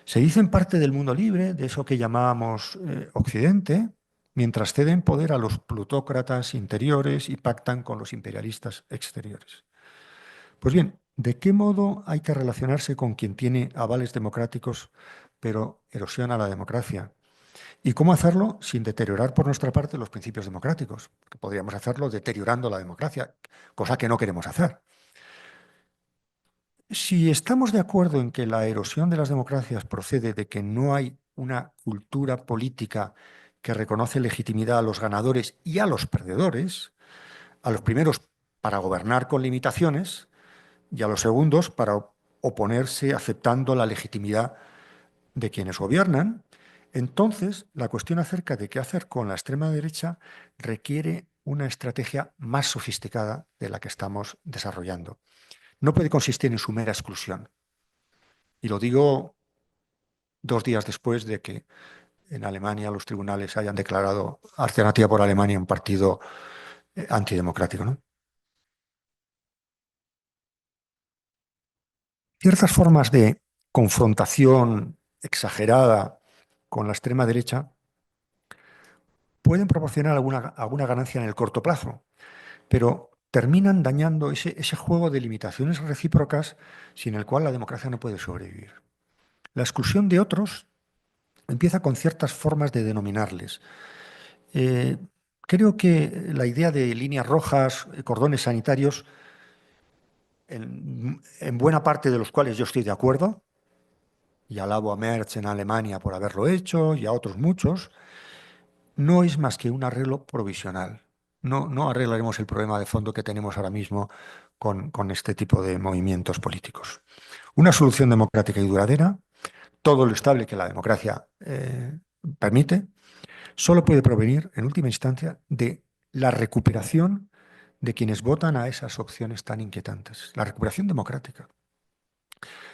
Se dicen parte del mundo libre, de eso que llamábamos Occidente, mientras ceden poder a los plutócratas interiores y pactan con los imperialistas exteriores. Pues bien, ¿de qué modo hay que relacionarse con quien tiene avales democráticos, pero erosiona la democracia? ¿Y cómo hacerlo sin deteriorar por nuestra parte los principios democráticos? Que podríamos hacerlo deteriorando la democracia, cosa que no queremos hacer. Si estamos de acuerdo en que la erosión de las democracias procede de que no hay una cultura política que reconoce legitimidad a los ganadores y a los perdedores, a los primeros para gobernar con limitaciones y a los segundos para oponerse aceptando la legitimidad de quienes gobiernan, entonces la cuestión acerca de qué hacer con la extrema derecha requiere una estrategia más sofisticada de la que estamos desarrollando. No puede consistir en su mera exclusión. Y lo digo 2 días después de que en Alemania los tribunales hayan declarado Alternativa por Alemania un partido antidemocrático, ¿no? Ciertas formas de confrontación exagerada con la extrema derecha pueden proporcionar alguna ganancia en el corto plazo, pero terminan dañando ese juego de limitaciones recíprocas sin el cual la democracia no puede sobrevivir. La exclusión de otros empieza con ciertas formas de denominarles. Creo que la idea de líneas rojas, cordones sanitarios, en buena parte de los cuales yo estoy de acuerdo, y alabo a Merz en Alemania por haberlo hecho y a otros muchos, no es más que un arreglo provisional. No arreglaremos el problema de fondo que tenemos ahora mismo con este tipo de movimientos políticos. Una solución democrática y duradera, todo lo estable que la democracia permite, solo puede provenir, en última instancia, de la recuperación de quienes votan a esas opciones tan inquietantes. La recuperación democrática.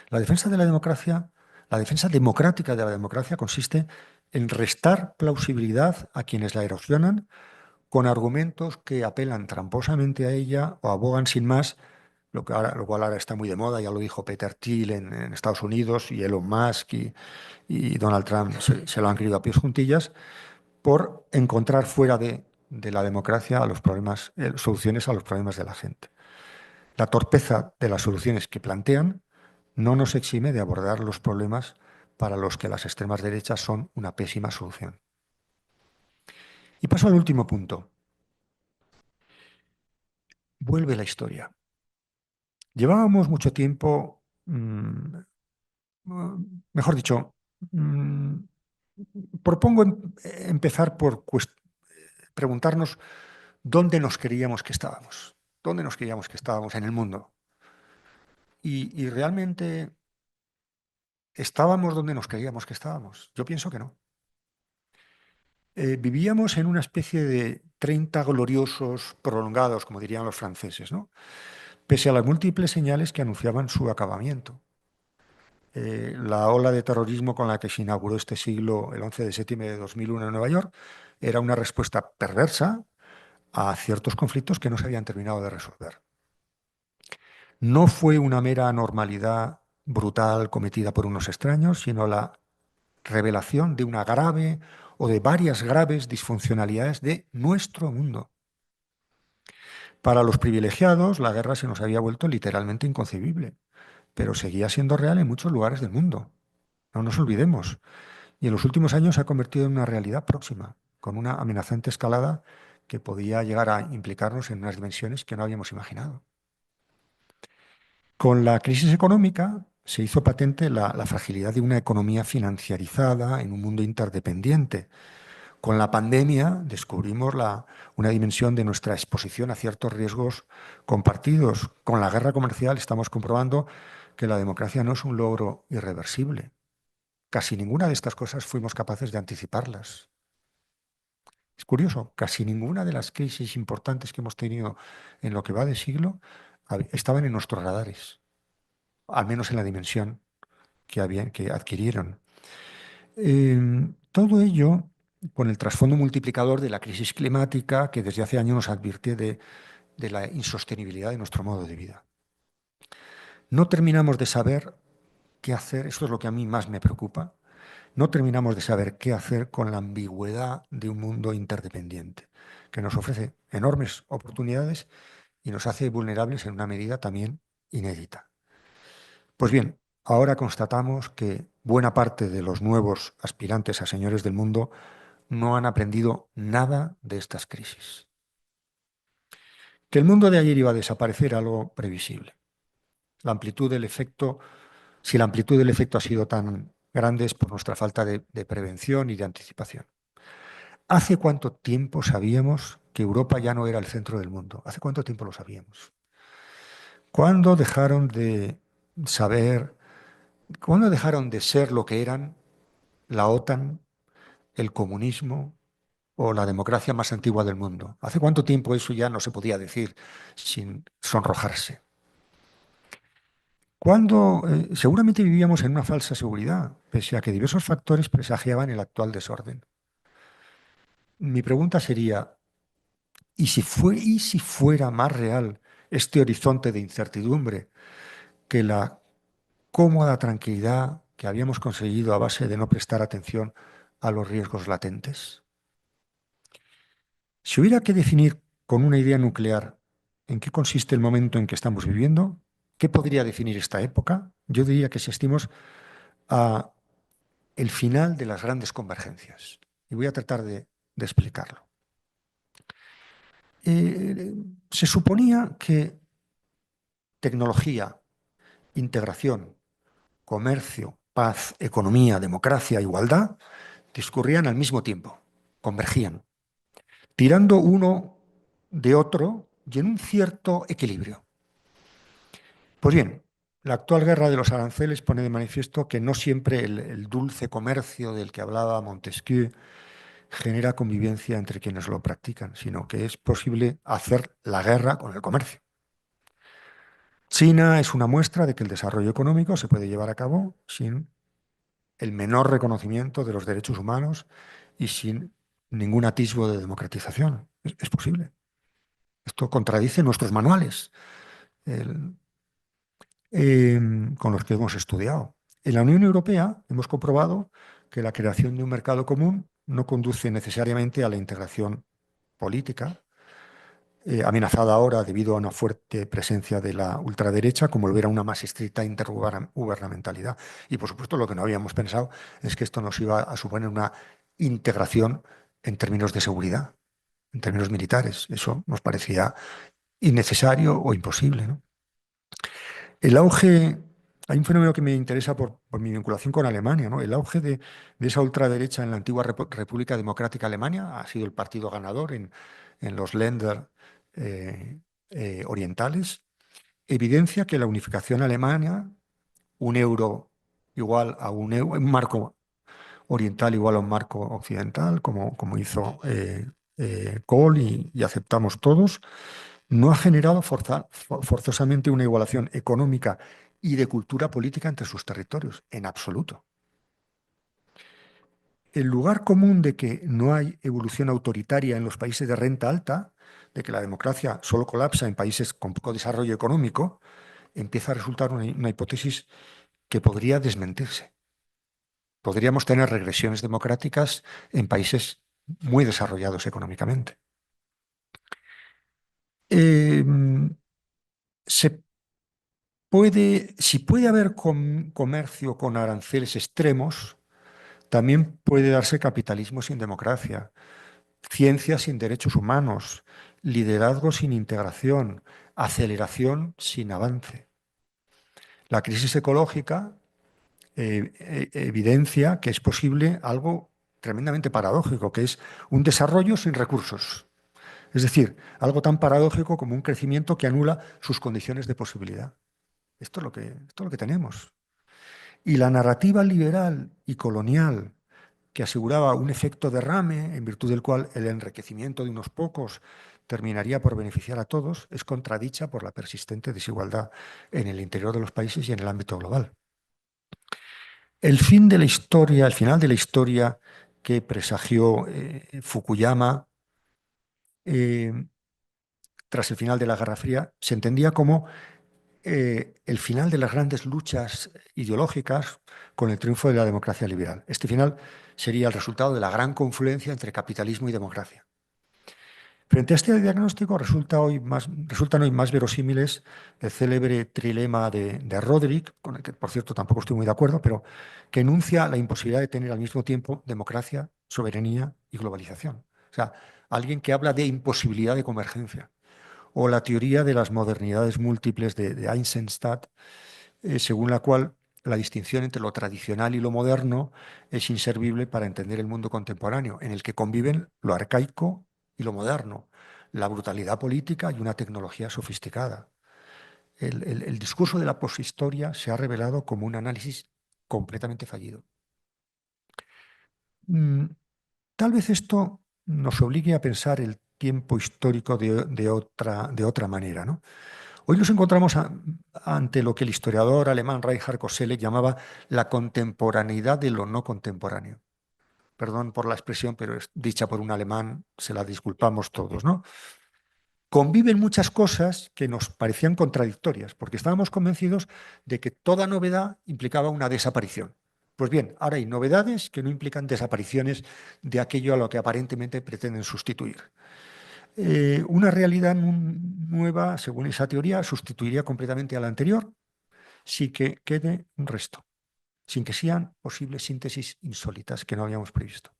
La defensa de la democracia, la defensa democrática de la democracia consiste en restar plausibilidad a quienes la erosionan con argumentos que apelan tramposamente a ella o abogan sin más, lo cual ahora está muy de moda, ya lo dijo Peter Thiel en Estados Unidos y Elon Musk y Donald Trump se lo han querido a pies juntillas, por encontrar fuera de la democracia a los problemas, soluciones a los problemas de la gente. La torpeza de las soluciones que plantean no nos exime de abordar los problemas para los que las extremas derechas son una pésima solución. Y paso al último punto. Vuelve la historia. Llevábamos mucho tiempo, mejor dicho, propongo empezar por preguntarnos dónde nos creíamos que estábamos, dónde nos creíamos que estábamos en el mundo. Y realmente estábamos donde nos creíamos que estábamos. Yo pienso que no. Vivíamos en una especie de 30 gloriosos prolongados, como dirían los franceses, ¿no? Pese a las múltiples señales que anunciaban su acabamiento. La ola de terrorismo con la que se inauguró este siglo, el 11 de septiembre de 2001 en Nueva York, era una respuesta perversa a ciertos conflictos que no se habían terminado de resolver. No fue una mera anormalidad brutal cometida por unos extraños, sino la revelación de una grave o de varias graves disfuncionalidades de nuestro mundo. Para los privilegiados, la guerra se nos había vuelto literalmente inconcebible, pero seguía siendo real en muchos lugares del mundo. No nos olvidemos. Y en los últimos años se ha convertido en una realidad próxima, con una amenazante escalada que podía llegar a implicarnos en unas dimensiones que no habíamos imaginado. Con la crisis económica se hizo patente la fragilidad de una economía financiarizada en un mundo interdependiente. Con la pandemia descubrimos una dimensión de nuestra exposición a ciertos riesgos compartidos. Con la guerra comercial estamos comprobando que la democracia no es un logro irreversible. Casi ninguna de estas cosas fuimos capaces de anticiparlas. Es curioso, casi ninguna de las crisis importantes que hemos tenido en lo que va de siglo estaban en nuestros radares, al menos en la dimensión que adquirieron. Todo ello con el trasfondo multiplicador de la crisis climática que desde hace años nos advierte de la insostenibilidad de nuestro modo de vida. No terminamos de saber qué hacer, esto es lo que a mí más me preocupa, no terminamos de saber qué hacer con la ambigüedad de un mundo interdependiente, que nos ofrece enormes oportunidades y nos hace vulnerables en una medida también inédita. Pues bien, ahora constatamos que buena parte de los nuevos aspirantes a señores del mundo no han aprendido nada de estas crisis. Que el mundo de ayer iba a desaparecer, algo previsible. La amplitud del efecto, si la amplitud del efecto ha sido tan grande es por nuestra falta de prevención y de anticipación. ¿Hace cuánto tiempo sabíamos que Europa ya no era el centro del mundo? ¿Hace cuánto tiempo lo sabíamos? ¿Cuándo dejaron de saber, cuándo dejaron de ser lo que eran la OTAN, el comunismo o la democracia más antigua del mundo? ¿Hace cuánto tiempo eso ya no se podía decir sin sonrojarse? Cuando seguramente vivíamos en una falsa seguridad, pese a que diversos factores presagiaban el actual desorden. Mi pregunta sería, ¿y si fuera más real este horizonte de incertidumbre que la cómoda tranquilidad que habíamos conseguido a base de no prestar atención a los riesgos latentes? Si hubiera que definir con una idea nuclear en qué consiste el momento en que estamos viviendo, ¿qué podría definir esta época? Yo diría que asistimos a el final de las grandes convergencias. Y voy a tratar de explicarlo. Se suponía que tecnología, integración, comercio, paz, economía, democracia, igualdad, discurrían al mismo tiempo, convergían, tirando uno de otro y en un cierto equilibrio. Pues bien, la actual guerra de los aranceles pone de manifiesto que no siempre el dulce comercio del que hablaba Montesquieu genera convivencia entre quienes lo practican, sino que es posible hacer la guerra con el comercio. China es una muestra de que el desarrollo económico se puede llevar a cabo sin el menor reconocimiento de los derechos humanos y sin ningún atisbo de democratización. Es posible. Esto contradice nuestros manuales con los que hemos estudiado. En la Unión Europea hemos comprobado que la creación de un mercado común no conduce necesariamente a la integración política, amenazada ahora debido a una fuerte presencia de la ultraderecha, como volver a una más estricta intergubernamentalidad. Y por supuesto lo que no habíamos pensado es que esto nos iba a suponer una integración en términos de seguridad, en términos militares. Eso nos parecía innecesario o imposible, ¿no? El auge Hay un fenómeno que me interesa por mi vinculación con Alemania, ¿no? El auge de esa ultraderecha en la antigua República Democrática Alemania ha sido el partido ganador en los Länder orientales. Evidencia que la unificación alemana, un euro igual a un marco oriental igual a un marco occidental, como hizo Kohl y aceptamos todos, no ha generado forzosamente una igualación económica y de cultura política entre sus territorios, en absoluto. El lugar común de que no hay evolución autoritaria en los países de renta alta, de que la democracia solo colapsa en países con poco desarrollo económico, empieza a resultar una hipótesis que podría desmentirse. Podríamos tener regresiones democráticas en países muy desarrollados económicamente. Si puede haber comercio con aranceles extremos, también puede darse capitalismo sin democracia, ciencia sin derechos humanos, liderazgo sin integración, aceleración sin avance. La crisis ecológica evidencia que es posible algo tremendamente paradójico, que es un desarrollo sin recursos. Es decir, algo tan paradójico como un crecimiento que anula sus condiciones de posibilidad. Esto es lo que tenemos. Y la narrativa liberal y colonial que aseguraba un efecto derrame en virtud del cual el enriquecimiento de unos pocos terminaría por beneficiar a todos, es contradicha por la persistente desigualdad en el interior de los países y en el ámbito global. El fin de la historia, el final de la historia que presagió Fukuyama tras el final de la Guerra Fría, se entendía como el final de las grandes luchas ideológicas con el triunfo de la democracia liberal. Este final sería el resultado de la gran confluencia entre capitalismo y democracia. Frente a este diagnóstico resultan hoy más verosímiles el célebre trilema de Roderick, con el que, por cierto, tampoco estoy muy de acuerdo, pero que enuncia la imposibilidad de tener al mismo tiempo democracia, soberanía y globalización. O sea, alguien que habla de imposibilidad de convergencia. O la teoría de las modernidades múltiples de Eisenstadt, según la cual la distinción entre lo tradicional y lo moderno es inservible para entender el mundo contemporáneo, en el que conviven lo arcaico y lo moderno, la brutalidad política y una tecnología sofisticada. El discurso de la poshistoria se ha revelado como un análisis completamente fallido. Tal vez esto nos obligue a pensar el tiempo histórico de otra manera, ¿no? Hoy nos encontramos ante lo que el historiador alemán Reinhard Koselleck llamaba la contemporaneidad de lo no contemporáneo. Perdón por la expresión, pero es dicha por un alemán, se la disculpamos todos, ¿no? Conviven muchas cosas que nos parecían contradictorias, porque estábamos convencidos de que toda novedad implicaba una desaparición. Pues bien, ahora hay novedades que no implican desapariciones de aquello a lo que aparentemente pretenden sustituir. Una realidad nueva, según esa teoría, sustituiría completamente a la anterior sin que quede un resto, sin que sean posibles síntesis insólitas que no habíamos previsto.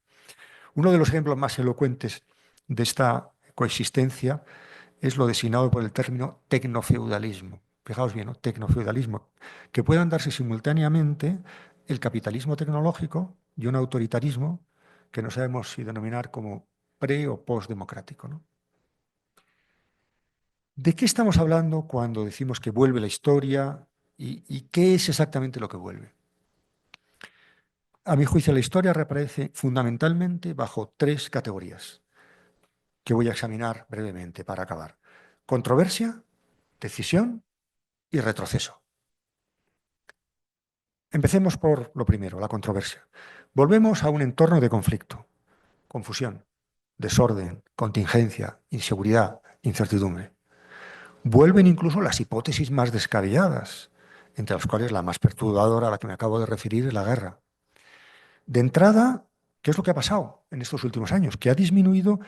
Uno de los ejemplos más elocuentes de esta coexistencia es lo designado por el término tecnofeudalismo. Fijaos bien, ¿no? Tecnofeudalismo, que puedan darse simultáneamente el capitalismo tecnológico y un autoritarismo que no sabemos si denominar como pre- o postdemocrático, ¿no? ¿De qué estamos hablando cuando decimos que vuelve la historia y qué es exactamente lo que vuelve? A mi juicio, la historia reaparece fundamentalmente bajo tres categorías que voy a examinar brevemente para acabar: controversia, decisión y retroceso. Empecemos por lo primero, la controversia. Volvemos a un entorno de conflicto, confusión, desorden, contingencia, inseguridad, incertidumbre. Vuelven incluso las hipótesis más descabelladas, entre las cuales la más perturbadora a la que me acabo de referir es la guerra. De entrada, ¿qué es lo que ha pasado en estos últimos años? Que ha disminuido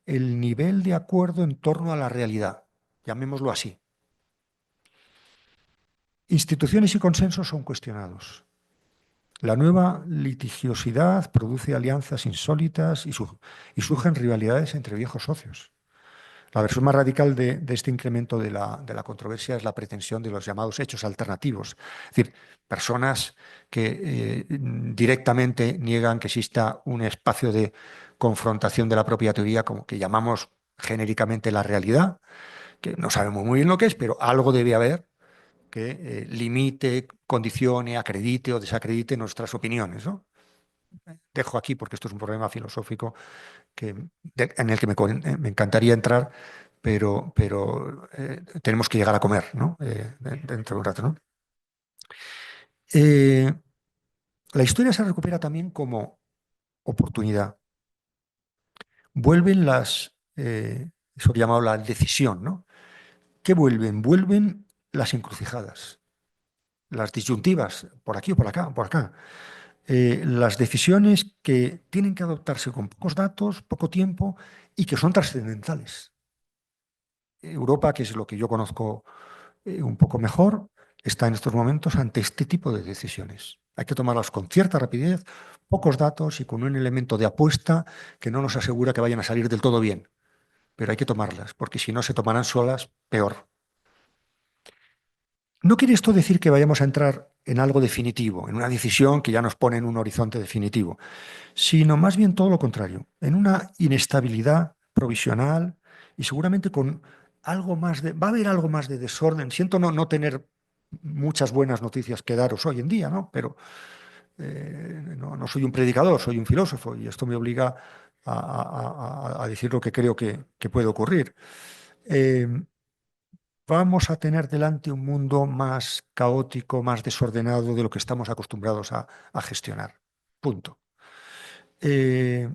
el nivel de acuerdo en torno a la realidad, llamémoslo así. Instituciones y consensos son cuestionados. La nueva litigiosidad produce alianzas insólitas y surgen rivalidades entre viejos socios. La versión más radical de este incremento de la controversia es la pretensión de los llamados hechos alternativos. Es decir, personas que directamente niegan que exista un espacio de confrontación de la propia teoría, como que llamamos genéricamente la realidad, que no sabemos muy bien lo que es, pero algo debe haber que limite, condicione, acredite o desacredite nuestras opiniones, ¿no? Dejo aquí porque esto es un problema filosófico en el que me encantaría entrar, pero tenemos que llegar a comer, ¿no? Dentro de un rato, ¿no? Eh, la historia se recupera también como oportunidad. Vuelven eso que he llamado la decisión, ¿no? ¿Qué vuelven? Vuelven las encrucijadas, las disyuntivas, por aquí o por acá, por acá. Las decisiones que tienen que adoptarse con pocos datos, poco tiempo y que son trascendentales. Europa, que es lo que yo conozco un poco mejor, está en estos momentos ante este tipo de decisiones. Hay que tomarlas con cierta rapidez, pocos datos y con un elemento de apuesta que no nos asegura que vayan a salir del todo bien. Pero hay que tomarlas, porque si no se tomarán solas, peor. No quiere esto decir que vayamos a entrar en algo definitivo, en una decisión que ya nos pone en un horizonte definitivo, sino más bien todo lo contrario, en una inestabilidad provisional y seguramente con algo más va a haber algo más de desorden. Siento no tener muchas buenas noticias que daros hoy en día, ¿no? Pero no soy un predicador, soy un filósofo y esto me obliga a decir lo que creo que puede ocurrir. Eh, Vamos a tener delante un mundo más caótico, más desordenado de lo que estamos acostumbrados a gestionar. Punto. Y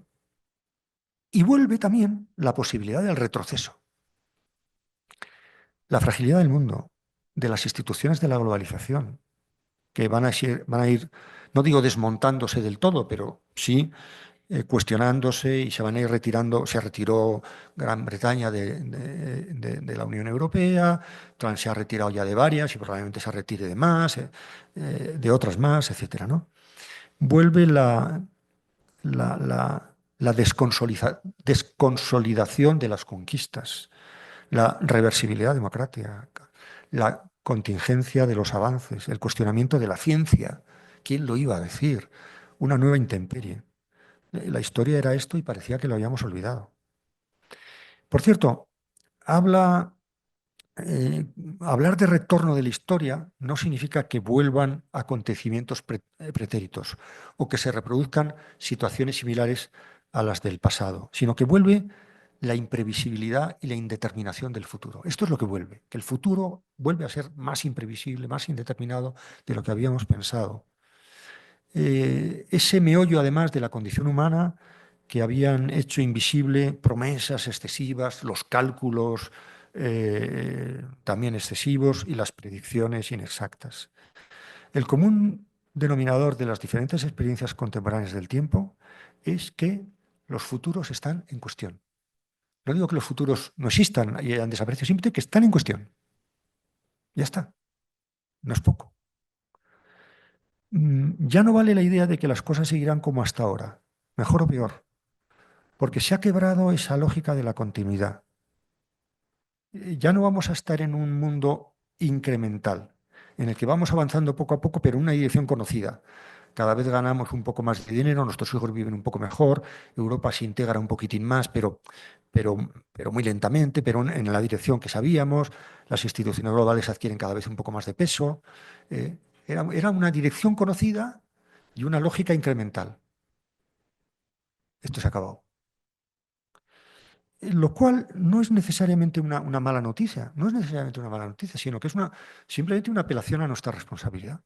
vuelve también la posibilidad del retroceso. La fragilidad del mundo, de las instituciones de la globalización, que van a ir, no digo desmontándose del todo, pero sí cuestionándose y se van a ir retirando. Se retiró Gran Bretaña de la Unión Europea, se ha retirado ya de varias y probablemente se retire de más, de otras más, etcétera, ¿no? Vuelve la desconsolidación de las conquistas, la reversibilidad democrática, la contingencia de los avances, el cuestionamiento de la ciencia. ¿Quién lo iba a decir? Una nueva intemperie. La historia era esto y parecía que lo habíamos olvidado. Por cierto, habla hablar de retorno de la historia no significa que vuelvan acontecimientos pretéritos o que se reproduzcan situaciones similares a las del pasado, sino que vuelve la imprevisibilidad y la indeterminación del futuro. Esto es lo que vuelve, que el futuro vuelve a ser más imprevisible, más indeterminado de lo que habíamos pensado. Ese meollo, además, de la condición humana que habían hecho invisible promesas excesivas, los cálculos también excesivos y las predicciones inexactas. El común denominador de las diferentes experiencias contemporáneas del tiempo es que los futuros están en cuestión. No digo que los futuros no existan y hayan desaparecido, simplemente que están en cuestión. Ya está. No es poco. Ya no vale la idea de que las cosas seguirán como hasta ahora, mejor o peor, porque se ha quebrado esa lógica de la continuidad. Ya no vamos a estar en un mundo incremental, en el que vamos avanzando poco a poco, pero en una dirección conocida. Cada vez ganamos un poco más de dinero, nuestros hijos viven un poco mejor, Europa se integra un poquitín más, pero, pero muy lentamente, pero en la dirección que sabíamos, las instituciones globales adquieren cada vez un poco más de peso. Era una dirección conocida y una lógica incremental. Esto se ha acabado. Lo cual no es necesariamente una mala noticia, no es necesariamente una mala noticia, sino que es simplemente una apelación a nuestra responsabilidad.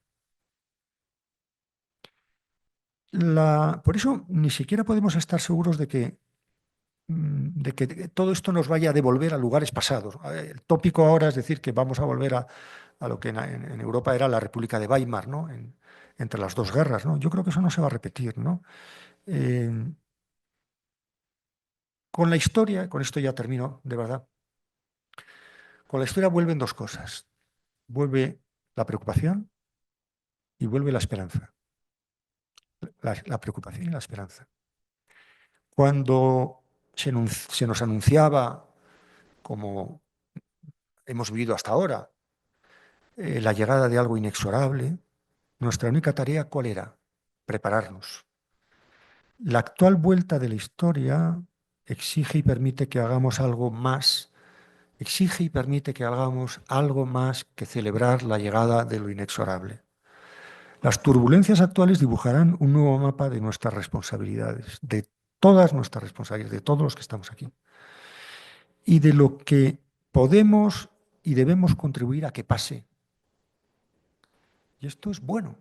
Por eso ni siquiera podemos estar seguros de que todo esto nos vaya a devolver a lugares pasados. El tópico ahora es decir que vamos a volver a lo que en Europa era la República de Weimar, ¿no? Entre las dos guerras, ¿no? Yo creo que eso no se va a repetir, ¿no? Con la historia, con esto ya termino, de verdad, con la historia vuelven dos cosas. Vuelve la preocupación y vuelve la esperanza. La preocupación y la esperanza. Cuando se nos anunciaba como hemos vivido hasta ahora, la llegada de algo inexorable, nuestra única tarea, ¿cuál era? Prepararnos. La actual vuelta de la historia exige y permite que hagamos algo más, exige y permite que hagamos algo más que celebrar la llegada de lo inexorable. Las turbulencias actuales dibujarán un nuevo mapa de nuestras responsabilidades, de todas nuestras responsabilidades, de todos los que estamos aquí, y de lo que podemos y debemos contribuir a que pase. Y esto es bueno.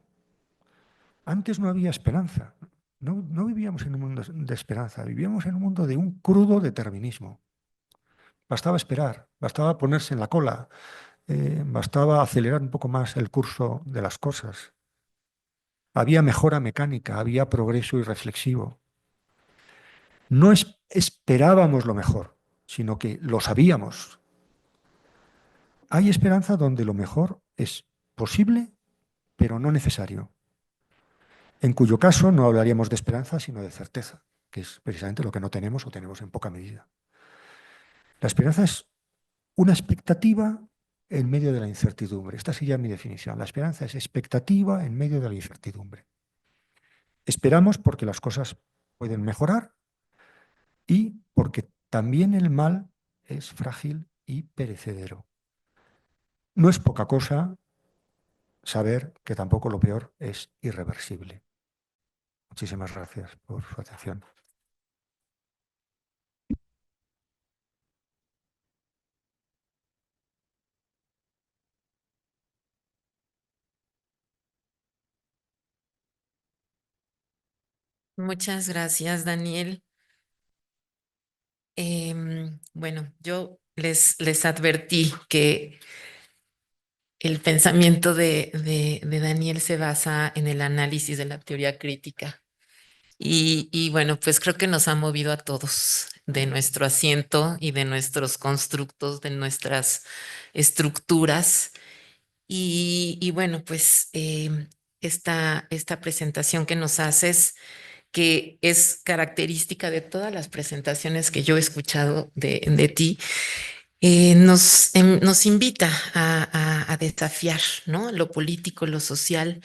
Antes no había esperanza. No vivíamos en un mundo de esperanza, vivíamos en un mundo de un crudo determinismo. Bastaba esperar, bastaba ponerse en la cola, bastaba acelerar un poco más el curso de las cosas. Había mejora mecánica, había progreso irreflexivo. No esperábamos lo mejor, sino que lo sabíamos. Hay esperanza donde lo mejor es posible, pero no necesario. En cuyo caso no hablaríamos de esperanza, sino de certeza, que es precisamente lo que no tenemos o tenemos en poca medida. La esperanza es una expectativa en medio de la incertidumbre. Esta sería mi definición. La esperanza es expectativa en medio de la incertidumbre. Esperamos porque las cosas pueden mejorar y porque también el mal es frágil y perecedero. No es poca cosa saber que tampoco lo peor es irreversible. Muchísimas gracias por su atención. Muchas gracias, Daniel. Bueno, yo les advertí que el pensamiento de Daniel se basa en el análisis de la teoría crítica. Y bueno, pues creo que nos ha movido a todos de nuestro asiento y de nuestros constructos, de nuestras estructuras. Y bueno, pues esta presentación que nos haces, que es característica de todas las presentaciones que yo he escuchado de ti, nos invita a desafiar, ¿no? Lo político, lo social.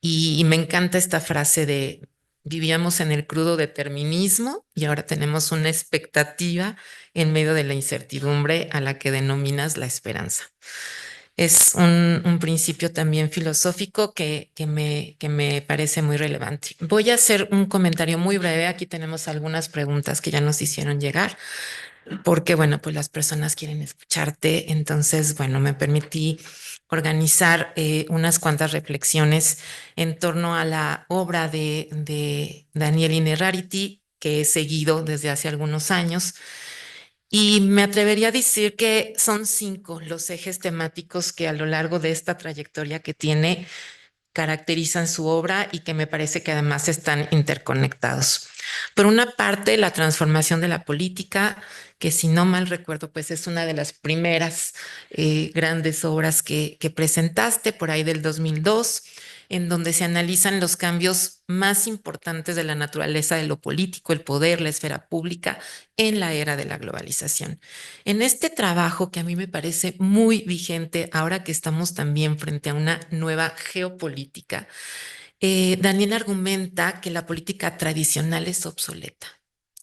Y me encanta esta frase de vivíamos en el crudo determinismo y ahora tenemos una expectativa en medio de la incertidumbre a la que denominas la esperanza. Es un principio también filosófico que me parece muy relevante. Voy a hacer un comentario muy breve. Aquí tenemos algunas preguntas que ya nos hicieron llegar porque, bueno, pues las personas quieren escucharte. Entonces, bueno, me permití organizar unas cuantas reflexiones en torno a la obra de Daniel Innerarity, que he seguido desde hace algunos años. Y me atrevería a decir que son 5 los ejes temáticos que a lo largo de esta trayectoria que tiene caracterizan su obra y que me parece que además están interconectados. Por una parte, la transformación de la política, que si no mal recuerdo, pues es una de las primeras grandes obras que presentaste por ahí del 2002, en donde se analizan los cambios más importantes de la naturaleza de lo político, el poder, la esfera pública en la era de la globalización. En este trabajo que a mí me parece muy vigente ahora que estamos también frente a una nueva geopolítica, Daniel argumenta que la política tradicional es obsoleta.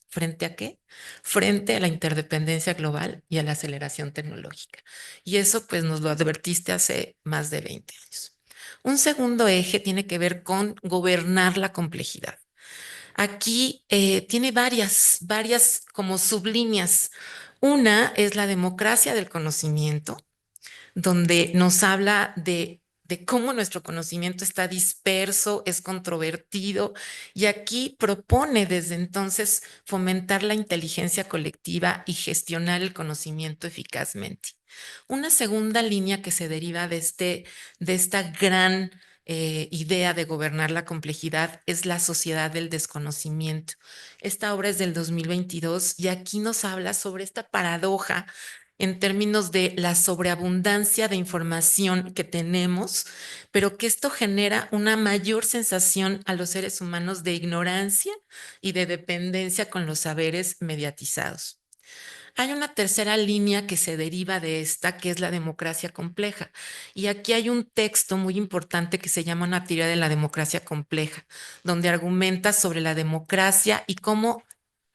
¿Frente a qué? Frente a la interdependencia global y a la aceleración tecnológica. Y eso pues nos lo advertiste hace más de 20 años. Un segundo eje tiene que ver con gobernar la complejidad. Aquí tiene varias como sublíneas. Una es la democracia del conocimiento, donde nos habla de cómo nuestro conocimiento está disperso, es controvertido, y aquí propone desde entonces fomentar la inteligencia colectiva y gestionar el conocimiento eficazmente. Una segunda línea que se deriva de esta gran idea de gobernar la complejidad es la sociedad del desconocimiento. Esta obra es del 2022 y aquí nos habla sobre esta paradoja en términos de la sobreabundancia de información que tenemos, pero que esto genera una mayor sensación a los seres humanos de ignorancia y de dependencia con los saberes mediatizados. Hay una tercera línea que se deriva de esta, que es la democracia compleja. Y aquí hay un texto muy importante que se llama Una teoría de la democracia compleja, donde argumenta sobre la democracia y cómo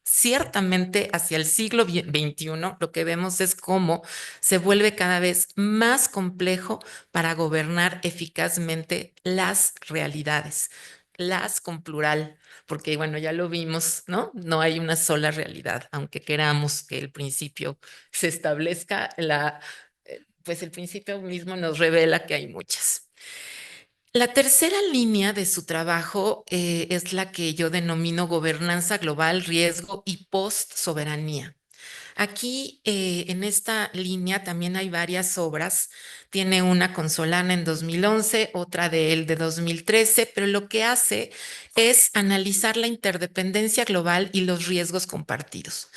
ciertamente hacia el siglo XXI lo que vemos es cómo se vuelve cada vez más complejo para gobernar eficazmente las realidades, las con plural, porque bueno, ya lo vimos, ¿no? No hay una sola realidad, aunque queramos que el principio se establezca, pues el principio mismo nos revela que hay muchas. La tercera línea de su trabajo es la que yo denomino gobernanza global, riesgo y post-soberanía. Aquí en esta línea también hay varias obras. Tiene una con Solana en 2011, otra de él de 2013, pero lo que hace es analizar la interdependencia global y los riesgos compartidos.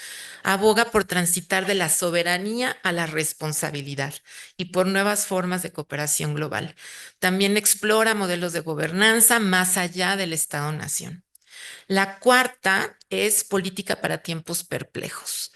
Aboga por transitar de la soberanía a la responsabilidad y por nuevas formas de cooperación global. También explora modelos de gobernanza más allá del Estado-nación. La cuarta es política para tiempos perplejos.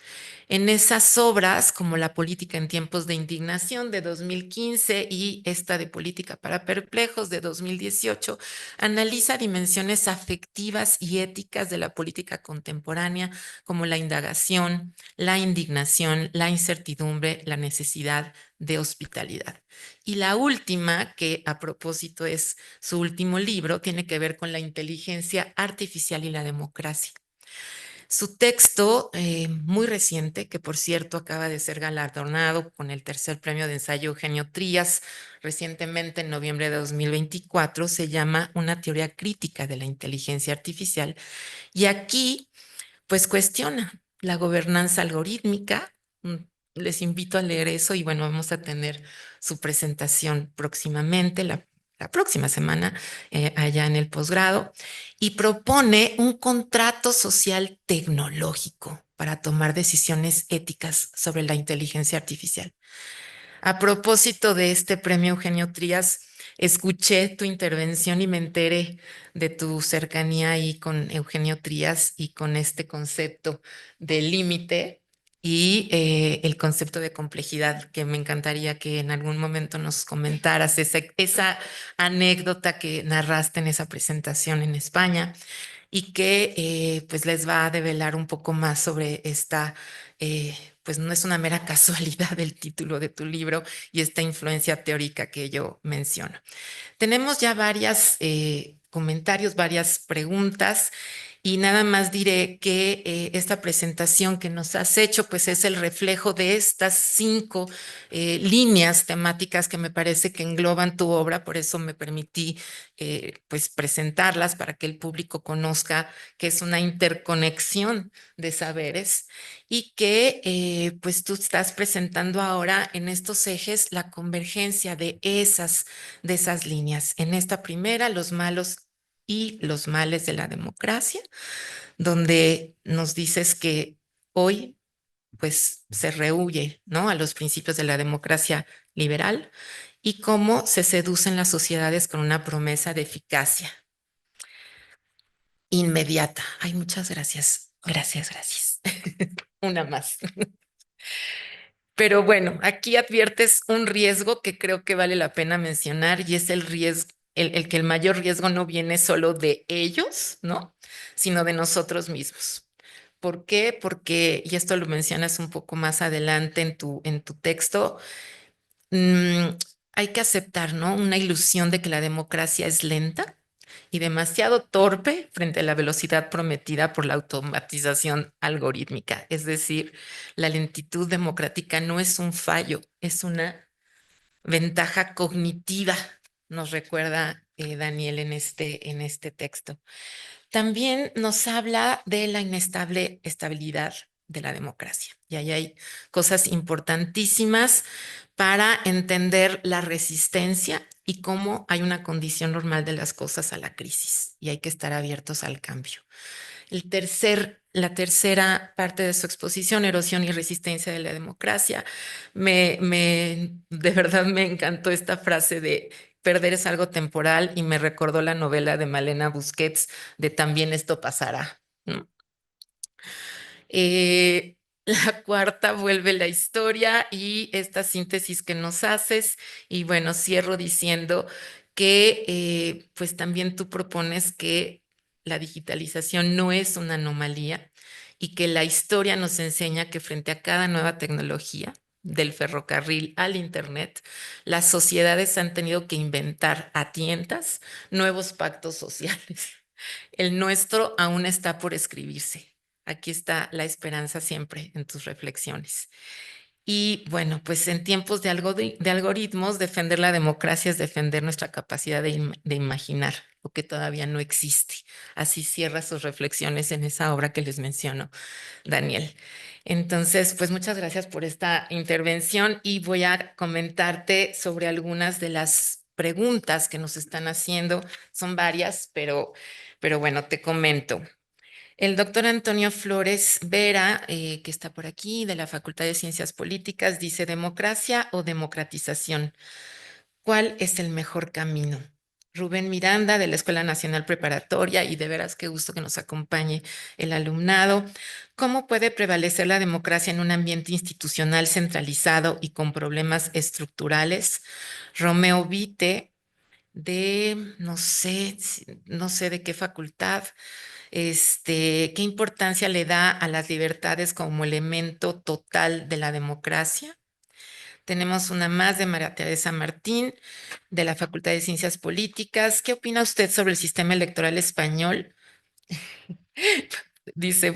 En esas obras, como La política en tiempos de indignación de 2015 y esta de Política para perplejos de 2018, analiza dimensiones afectivas y éticas de la política contemporánea, como la indagación, la indignación, la incertidumbre, la necesidad de hospitalidad. Y la última, que a propósito es su último libro, tiene que ver con la inteligencia artificial y la democracia. Su texto, muy reciente, que por cierto acaba de ser galardonado con el tercer premio de ensayo Eugenio Trías, recientemente en noviembre de 2024, se llama Una teoría crítica de la inteligencia artificial. Y aquí, pues cuestiona la gobernanza algorítmica. Les invito a leer eso y bueno, vamos a tener su presentación próximamente, la próxima semana, allá en el posgrado, y propone un contrato social tecnológico para tomar decisiones éticas sobre la inteligencia artificial. A propósito de este premio Eugenio Trías, escuché tu intervención y me enteré de tu cercanía ahí con Eugenio Trías y con este concepto de límite y el concepto de complejidad, que me encantaría que en algún momento nos comentaras esa anécdota que narraste en esa presentación en España y que pues les va a develar un poco más sobre esta, pues no es una mera casualidad el título de tu libro y esta influencia teórica que yo menciono. Tenemos ya varios comentarios, varias preguntas y nada más diré que esta presentación que nos has hecho pues es el reflejo de estas 5 líneas temáticas que me parece que engloban tu obra, por eso me permití pues presentarlas para que el público conozca que es una interconexión de saberes y que pues tú estás presentando ahora en estos ejes la convergencia de esas líneas. En esta primera, los malos y los males de la democracia, donde nos dices que hoy pues se rehúye, ¿no?, a los principios de la democracia liberal y cómo se seducen las sociedades con una promesa de eficacia inmediata. Ay, muchas gracias. Gracias, gracias. Una más. Pero bueno, aquí adviertes un riesgo que creo que vale la pena mencionar y es el riesgo, el que el mayor riesgo no viene solo de ellos, ¿no? Sino de nosotros mismos. ¿Por qué? Porque, y esto lo mencionas un poco más adelante en tu texto, mm, hay que aceptar, ¿no?, una ilusión de que la democracia es lenta y demasiado torpe frente a la velocidad prometida por la automatización algorítmica. Es decir, la lentitud democrática no es un fallo, es una ventaja cognitiva, nos recuerda Daniel en este texto. También nos habla de la inestable estabilidad de la democracia. Y ahí hay cosas importantísimas para entender la resistencia y cómo hay una condición normal de las cosas a la crisis y hay que estar abiertos al cambio. La tercera parte de su exposición, erosión y resistencia de la democracia, de verdad me encantó esta frase de perder es algo temporal y me recordó la novela de Malena Busquets de También esto pasará, ¿no? La cuarta vuelve la historia y esta síntesis que nos haces. Y bueno, cierro diciendo que pues también tú propones que la digitalización no es una anomalía y que la historia nos enseña que frente a cada nueva tecnología, del ferrocarril al internet, las sociedades han tenido que inventar a tientas nuevos pactos sociales. El nuestro aún está por escribirse. Aquí está la esperanza siempre en tus reflexiones. Y bueno, pues en tiempos de algoritmos, defender la democracia es defender nuestra capacidad de imaginar lo que todavía no existe. Así cierra sus reflexiones en esa obra que les menciono, Daniel. Entonces, pues muchas gracias por esta intervención y voy a comentarte sobre algunas de las preguntas que nos están haciendo. Son varias, pero bueno, te comento. El doctor Antonio Flores Vera, que está por aquí, de la Facultad de Ciencias Políticas, dice: ¿democracia o democratización? ¿Cuál es el mejor camino? Rubén Miranda, de la Escuela Nacional Preparatoria, y de veras qué gusto que nos acompañe el alumnado. ¿Cómo puede prevalecer la democracia en un ambiente institucional centralizado y con problemas estructurales? Romeo Vite, de no sé de qué facultad. ¿Qué importancia le da a las libertades como elemento total de la democracia? Tenemos una más de María Teresa Martín, de la Facultad de Ciencias Políticas. ¿Qué opina usted sobre el sistema electoral español? Dice,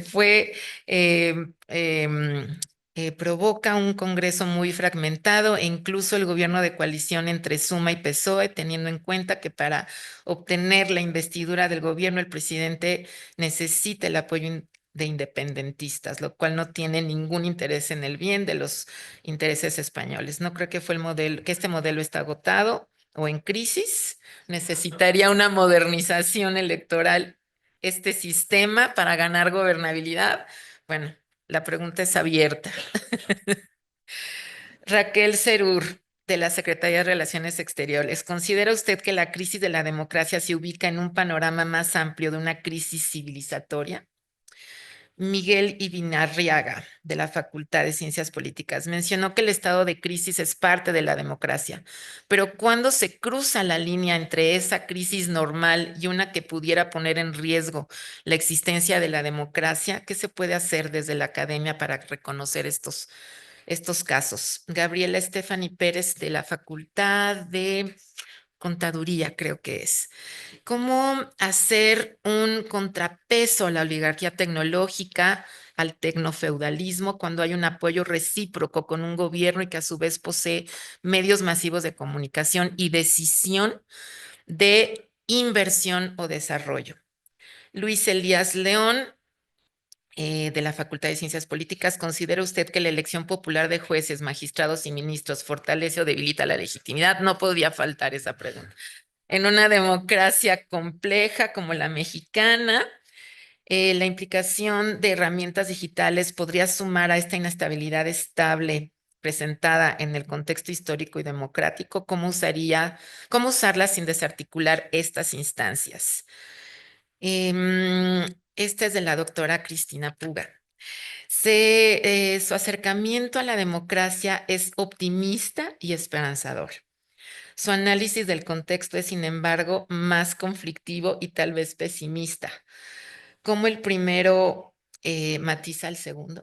provoca un Congreso muy fragmentado e incluso el gobierno de coalición entre Suma y PSOE, teniendo en cuenta que para obtener la investidura del gobierno el presidente necesita el apoyo de independentistas, lo cual no tiene ningún interés en el bien de los intereses españoles. No creo que fue el modelo, que este modelo está agotado o en crisis. Necesitaría una modernización electoral este sistema para ganar gobernabilidad? Bueno, la pregunta es abierta. Raquel Cerur, de la Secretaría de Relaciones Exteriores, ¿considera usted que la crisis de la democracia se ubica en un panorama más amplio de una crisis civilizatoria? Miguel Ibinarriaga, de la Facultad de Ciencias Políticas, mencionó que el estado de crisis es parte de la democracia, pero ¿cuándo se cruza la línea entre esa crisis normal y una que pudiera poner en riesgo la existencia de la democracia? ¿Qué se puede hacer desde la academia para reconocer estos casos? Gabriela Stephanie Pérez, de la Facultad de Contaduría, creo que es. ¿Cómo hacer un contrapeso a la oligarquía tecnológica, al tecnofeudalismo, cuando hay un apoyo recíproco con un gobierno y que a su vez posee medios masivos de comunicación y decisión de inversión o desarrollo? Luis Elías León, de la Facultad de Ciencias Políticas, ¿considera usted que la elección popular de jueces, magistrados y ministros fortalece o debilita la legitimidad? No podía faltar esa pregunta. En una democracia compleja como la mexicana, la implicación de herramientas digitales podría sumar a esta inestabilidad estable presentada en el contexto histórico y democrático. ¿Cómo usarlas sin desarticular estas instancias? Esta es de la doctora Cristina Puga. Su acercamiento a la democracia es optimista y esperanzador. Su análisis del contexto es, sin embargo, más conflictivo y tal vez pesimista. Como el primero matiza al segundo.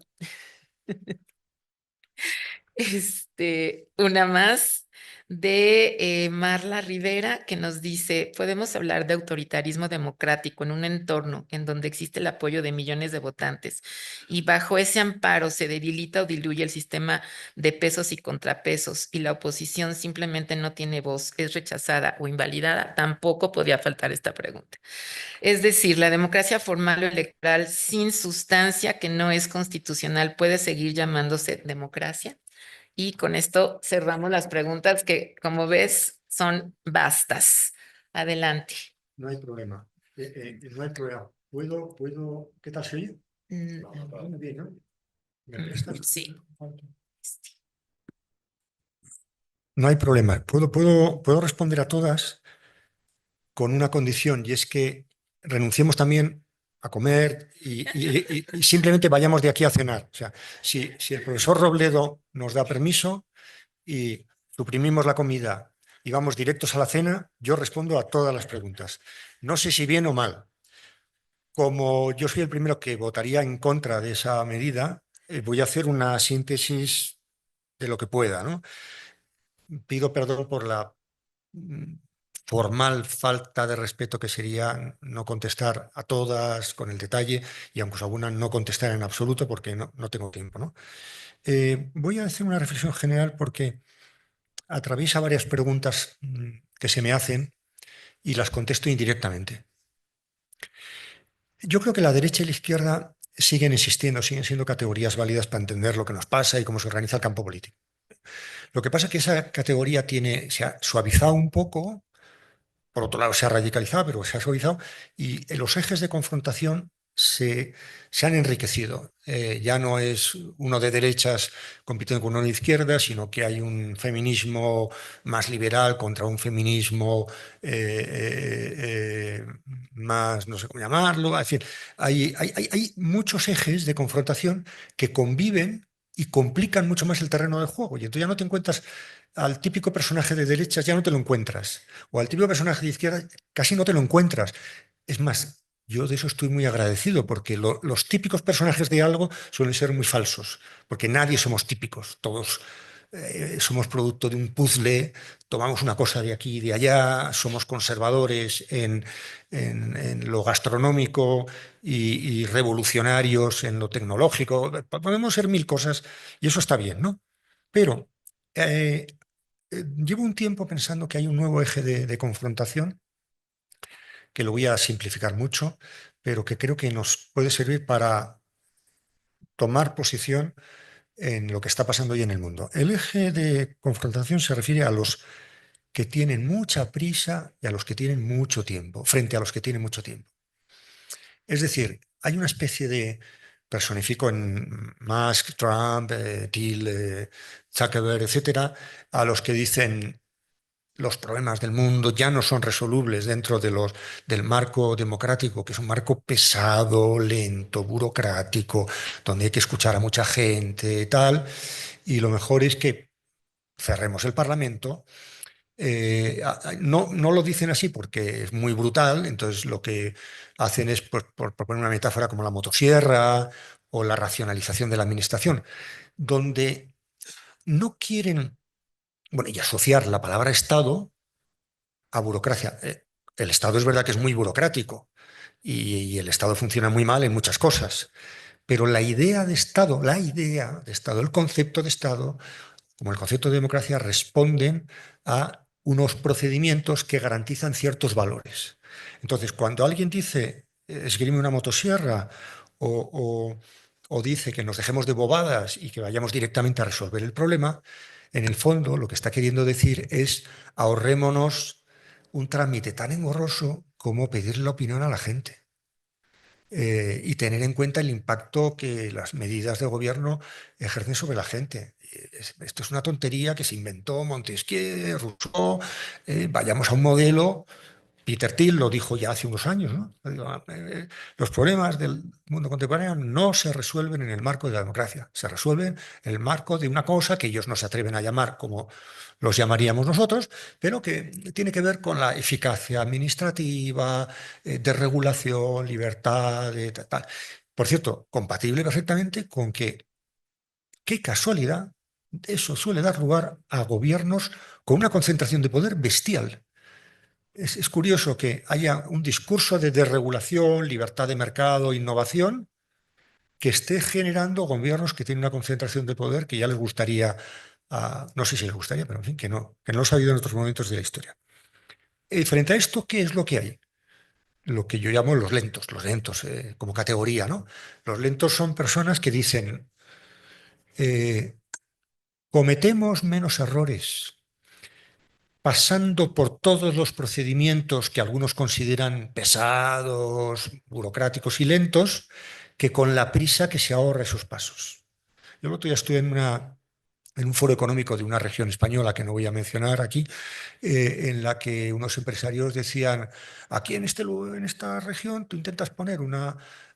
Una más de Marla Rivera, que nos dice: podemos hablar de autoritarismo democrático en un entorno en donde existe el apoyo de millones de votantes y bajo ese amparo se debilita o diluye el sistema de pesos y contrapesos y la oposición simplemente no tiene voz, es rechazada o invalidada. Tampoco podía faltar esta pregunta. Es decir, la democracia formal o electoral sin sustancia, que no es constitucional, puede seguir llamándose democracia. Y con esto cerramos las preguntas que, como ves, son vastas. Adelante. No hay problema. No hay problema. ¿Qué tal se oye? Muy bien, ¿no? ¿Me prestas? Sí. No hay problema. Puedo responder a todas con una condición, y es que renunciemos también a comer y simplemente vayamos de aquí a cenar. O sea, si el profesor Robledo nos da permiso y suprimimos la comida y vamos directos a la cena, yo respondo a todas las preguntas. No sé si bien o mal. Como yo soy el primero que votaría en contra de esa medida, voy a hacer una síntesis de lo que pueda, ¿no? Pido perdón por la mm, formal falta de respeto que sería no contestar a todas con el detalle y aunque alguna no contestar en absoluto porque no tengo tiempo, ¿no? Voy a hacer una reflexión general porque atraviesa varias preguntas que se me hacen y las contesto indirectamente. Yo creo que la derecha y la izquierda siguen existiendo, siguen siendo categorías válidas para entender lo que nos pasa y cómo se organiza el campo político. Lo que pasa es que esa categoría se ha suavizado un poco, por otro lado se ha radicalizado, pero se ha suavizado, y los ejes de confrontación se han enriquecido. Ya no es uno de derechas compitiendo con uno de izquierdas, sino que hay un feminismo más liberal contra un feminismo más, no sé cómo llamarlo. Es decir, hay muchos ejes de confrontación que conviven y complican mucho más el terreno del juego. Y entonces ya no te encuentras al típico personaje de derechas, ya no te lo encuentras. O al típico personaje de izquierda, casi no te lo encuentras. Es más, yo de eso estoy muy agradecido, porque los típicos personajes de algo suelen ser muy falsos, porque nadie somos típicos, todos somos producto de un puzzle, tomamos una cosa de aquí y de allá, somos conservadores en lo gastronómico y revolucionarios en lo tecnológico. Podemos ser mil cosas y eso está bien, ¿no? Pero llevo un tiempo pensando que hay un nuevo eje de confrontación, que lo voy a simplificar mucho, pero que creo que nos puede servir para tomar posición en lo que está pasando hoy en el mundo. El eje de confrontación se refiere a los que tienen mucha prisa y a los que tienen mucho tiempo, frente a los que tienen mucho tiempo. Es decir, hay una especie de, personifico en Musk, Trump, Thiel, Zuckerberg, etcétera, a los que dicen los problemas del mundo ya no son resolubles dentro del marco democrático, que es un marco pesado, lento, burocrático, donde hay que escuchar a mucha gente y tal, y lo mejor es que cerremos el Parlamento. No lo dicen así porque es muy brutal, entonces lo que hacen es, por poner una metáfora, como la motosierra o la racionalización de la administración, donde no quieren, bueno, y asociar la palabra Estado a burocracia. El Estado es verdad que es muy burocrático y el Estado funciona muy mal en muchas cosas, pero la idea de Estado, el concepto de Estado, como el concepto de democracia, responden a unos procedimientos que garantizan ciertos valores. Entonces, cuando alguien dice esgrime una motosierra o dice que nos dejemos de bobadas y que vayamos directamente a resolver el problema, en el fondo lo que está queriendo decir es ahorrémonos un trámite tan engorroso como pedir la opinión a la gente. Y tener en cuenta el impacto que las medidas de gobierno ejercen sobre la gente. Esto es una tontería que se inventó Montesquieu, Rousseau. Vayamos a un modelo. Peter Thiel lo dijo ya hace unos años, ¿no? Los problemas del mundo contemporáneo no se resuelven en el marco de la democracia, se resuelven en el marco de una cosa que ellos no se atreven a llamar como los llamaríamos nosotros, pero que tiene que ver con la eficacia administrativa, de regulación, libertad, tal. Por cierto, compatible perfectamente con que, qué casualidad, eso suele dar lugar a gobiernos con una concentración de poder bestial. Es curioso que haya un discurso de desregulación, libertad de mercado, innovación, que esté generando gobiernos que tienen una concentración de poder que ya les gustaría, no sé si les gustaría, pero en fin, que no los ha habido en otros momentos de la historia. Frente a esto, ¿qué es lo que hay? Lo que yo llamo los lentos, como categoría, ¿no? Los lentos son personas que dicen, eh, cometemos menos errores pasando por todos los procedimientos que algunos consideran pesados, burocráticos y lentos, que con la prisa que se ahorra esos pasos. Yo el otro día estuve en una en un foro económico de una región española que no voy a mencionar aquí, en la que unos empresarios decían, aquí en esta región tú intentas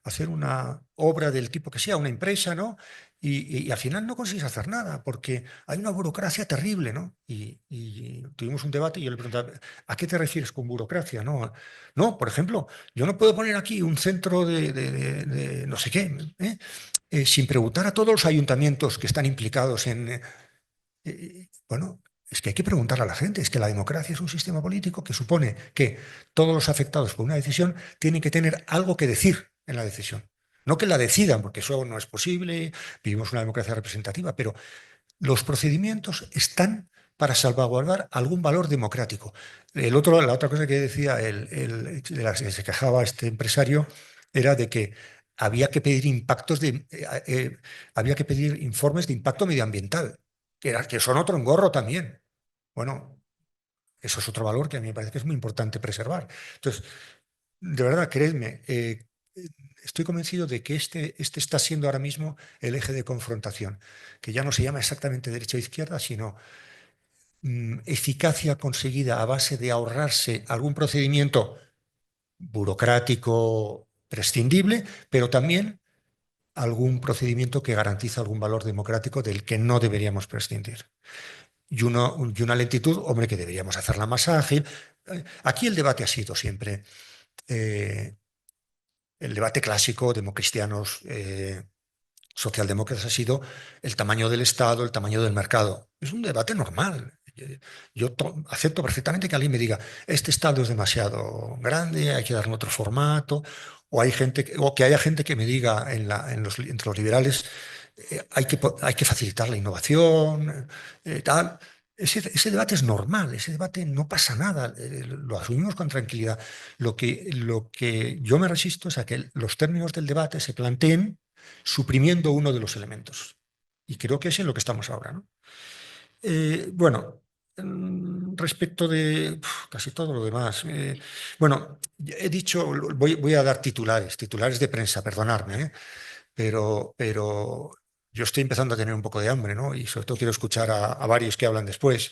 hacer una obra del tipo que sea, una empresa, ¿no? Y al final no consigues hacer nada porque hay una burocracia terrible, ¿no? Y tuvimos un debate y yo le preguntaba, ¿a qué te refieres con burocracia? No, no, por ejemplo, yo no puedo poner aquí un centro de no sé qué, ¿eh? Sin preguntar a todos los ayuntamientos que están implicados bueno, es que hay que preguntar a la gente, es que la democracia es un sistema político que supone que todos los afectados por una decisión tienen que tener algo que decir en la decisión. No que la decidan, porque eso no es posible, vivimos una democracia representativa, pero los procedimientos están para salvaguardar algún valor democrático. La otra cosa que decía, de la que se quejaba este empresario, era de que había que pedir había que pedir informes de impacto medioambiental, que son otro engorro también. Bueno, eso es otro valor que a mí me parece que es muy importante preservar. Entonces, de verdad, creedme, estoy convencido de que este está siendo ahora mismo el eje de confrontación, que ya no se llama exactamente derecha o izquierda, sino eficacia conseguida a base de ahorrarse algún procedimiento burocrático prescindible, pero también algún procedimiento que garantiza algún valor democrático del que no deberíamos prescindir. Y una lentitud, hombre, que deberíamos hacerla más ágil. Aquí el debate ha sido siempre el debate clásico, democristianos, socialdemócratas, ha sido el tamaño del Estado, el tamaño del mercado. Es un debate normal. Yo acepto perfectamente que alguien me diga, este Estado es demasiado grande, hay que darle otro formato, o que haya gente que me diga entre los liberales, hay que facilitar la innovación, tal. Ese debate es normal, ese debate no pasa nada, lo asumimos con tranquilidad. Lo que yo me resisto es a que los términos del debate se planteen suprimiendo uno de los elementos. Y creo que es en lo que estamos ahora, ¿no? Bueno, respecto de casi todo lo demás. Bueno, he dicho, voy a dar titulares de prensa, perdonadme, pero yo estoy empezando a tener un poco de hambre, ¿no? Y sobre todo quiero escuchar a varios que hablan después.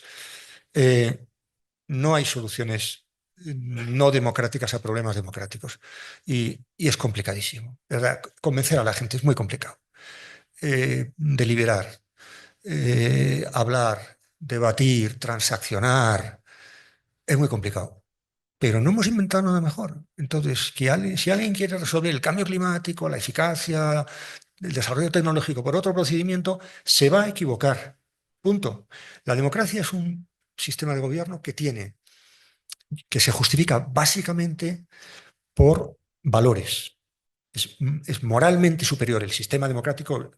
No hay soluciones no democráticas a problemas democráticos. Y es complicadísimo. ¿Verdad? Convencer a la gente es muy complicado. Deliberar, hablar, debatir, transaccionar, es muy complicado. Pero no hemos inventado nada mejor. Entonces, si alguien quiere resolver el cambio climático, la eficacia, el desarrollo tecnológico por otro procedimiento, se va a equivocar. Punto. La democracia es un sistema de gobierno que se justifica básicamente por valores. Es moralmente superior. El sistema democrático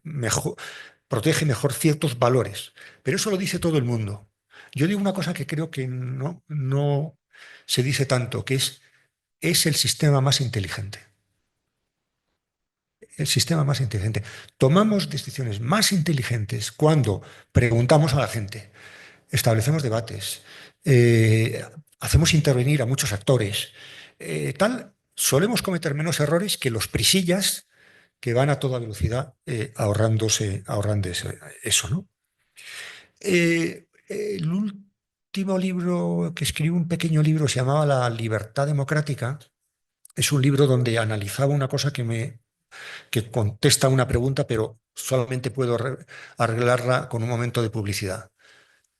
protege mejor ciertos valores. Pero eso lo dice todo el mundo. Yo digo una cosa que creo que no se dice tanto, que es el sistema más inteligente. El sistema más inteligente. Tomamos decisiones más inteligentes cuando preguntamos a la gente, establecemos debates, hacemos intervenir a muchos actores, solemos cometer menos errores que los prisillas que van a toda velocidad ahorrándose eso, ¿no? El último libro que escribí, un pequeño libro, se llamaba La libertad democrática. Es un libro donde analizaba una cosa que contesta una pregunta, pero solamente puedo arreglarla con un momento de publicidad.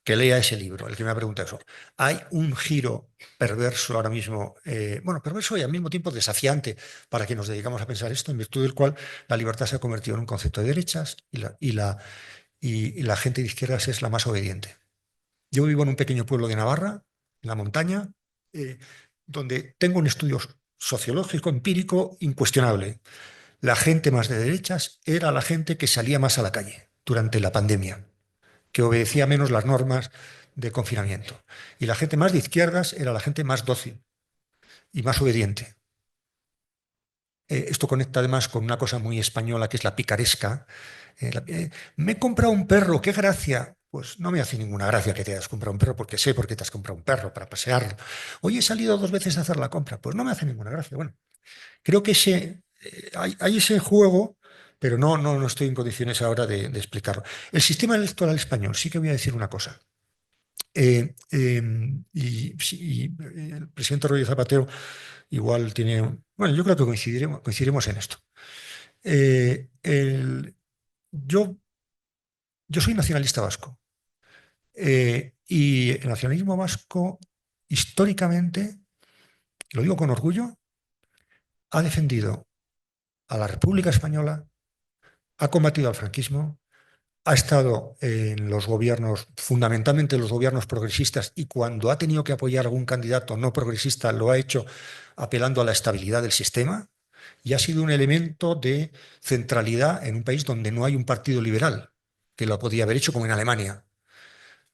Que lea ese libro, el que me ha preguntado eso. Hay un giro perverso ahora mismo, bueno, perverso y al mismo tiempo desafiante para que nos dedicamos a pensar esto, en virtud del cual la libertad se ha convertido en un concepto de derechas y la gente de izquierdas es la más obediente. Yo vivo en un pequeño pueblo de Navarra, en la montaña, donde tengo un estudio sociológico, empírico, incuestionable. La gente más de derechas era la gente que salía más a la calle durante la pandemia, que obedecía menos las normas de confinamiento. Y la gente más de izquierdas era la gente más dócil y más obediente. Esto conecta además con una cosa muy española que es la picaresca. Me he comprado un perro, qué gracia. Pues no me hace ninguna gracia que te hayas comprado un perro porque sé por qué te has comprado un perro, para pasearlo. Hoy he salido 2 veces a hacer la compra, pues no me hace ninguna gracia. Bueno, creo que hay ese juego pero no estoy en condiciones ahora de explicarlo. El sistema electoral español, sí que voy a decir una cosa. El presidente Rodríguez Zapatero igual tiene, bueno, yo creo que coincidiremos en esto. Yo, yo soy nacionalista vasco y el nacionalismo vasco históricamente, lo digo con orgullo, ha defendido a la República Española, ha combatido al franquismo, ha estado en los gobiernos, fundamentalmente en los gobiernos progresistas, y cuando ha tenido que apoyar a algún candidato no progresista, lo ha hecho apelando a la estabilidad del sistema, y ha sido un elemento de centralidad en un país donde no hay un partido liberal, que lo podía haber hecho como en Alemania.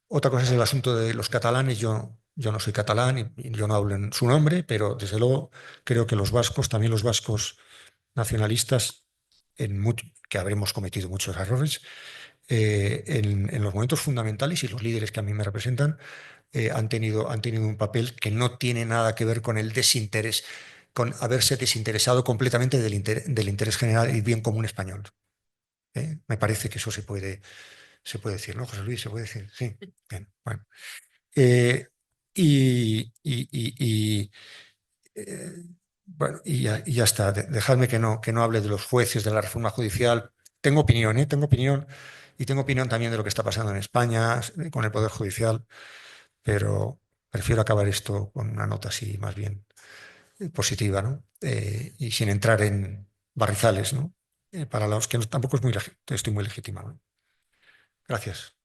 Otra cosa es el asunto de los catalanes. Yo no soy catalán y yo no hablo en su nombre, pero desde luego creo que los vascos, también los vascos nacionalistas, que habremos cometido muchos errores, en los momentos fundamentales, y los líderes que a mí me representan han tenido un papel que no tiene nada que ver con el desinterés, con haberse desinteresado completamente del interés general y bien común español. Me parece que eso se puede decir, ¿no, José Luis? ¿Se puede decir? Sí. Bien, bueno. Eh, bueno, y ya está. Dejadme que no hable de los jueces, de la reforma judicial. Tengo opinión, ¿eh? Tengo opinión, y tengo opinión también de lo que está pasando en España con el Poder Judicial, pero prefiero acabar esto con una nota así más bien positiva, ¿no? Y sin entrar en barrizales, ¿no? Para los que tampoco estoy muy legitimado. Gracias.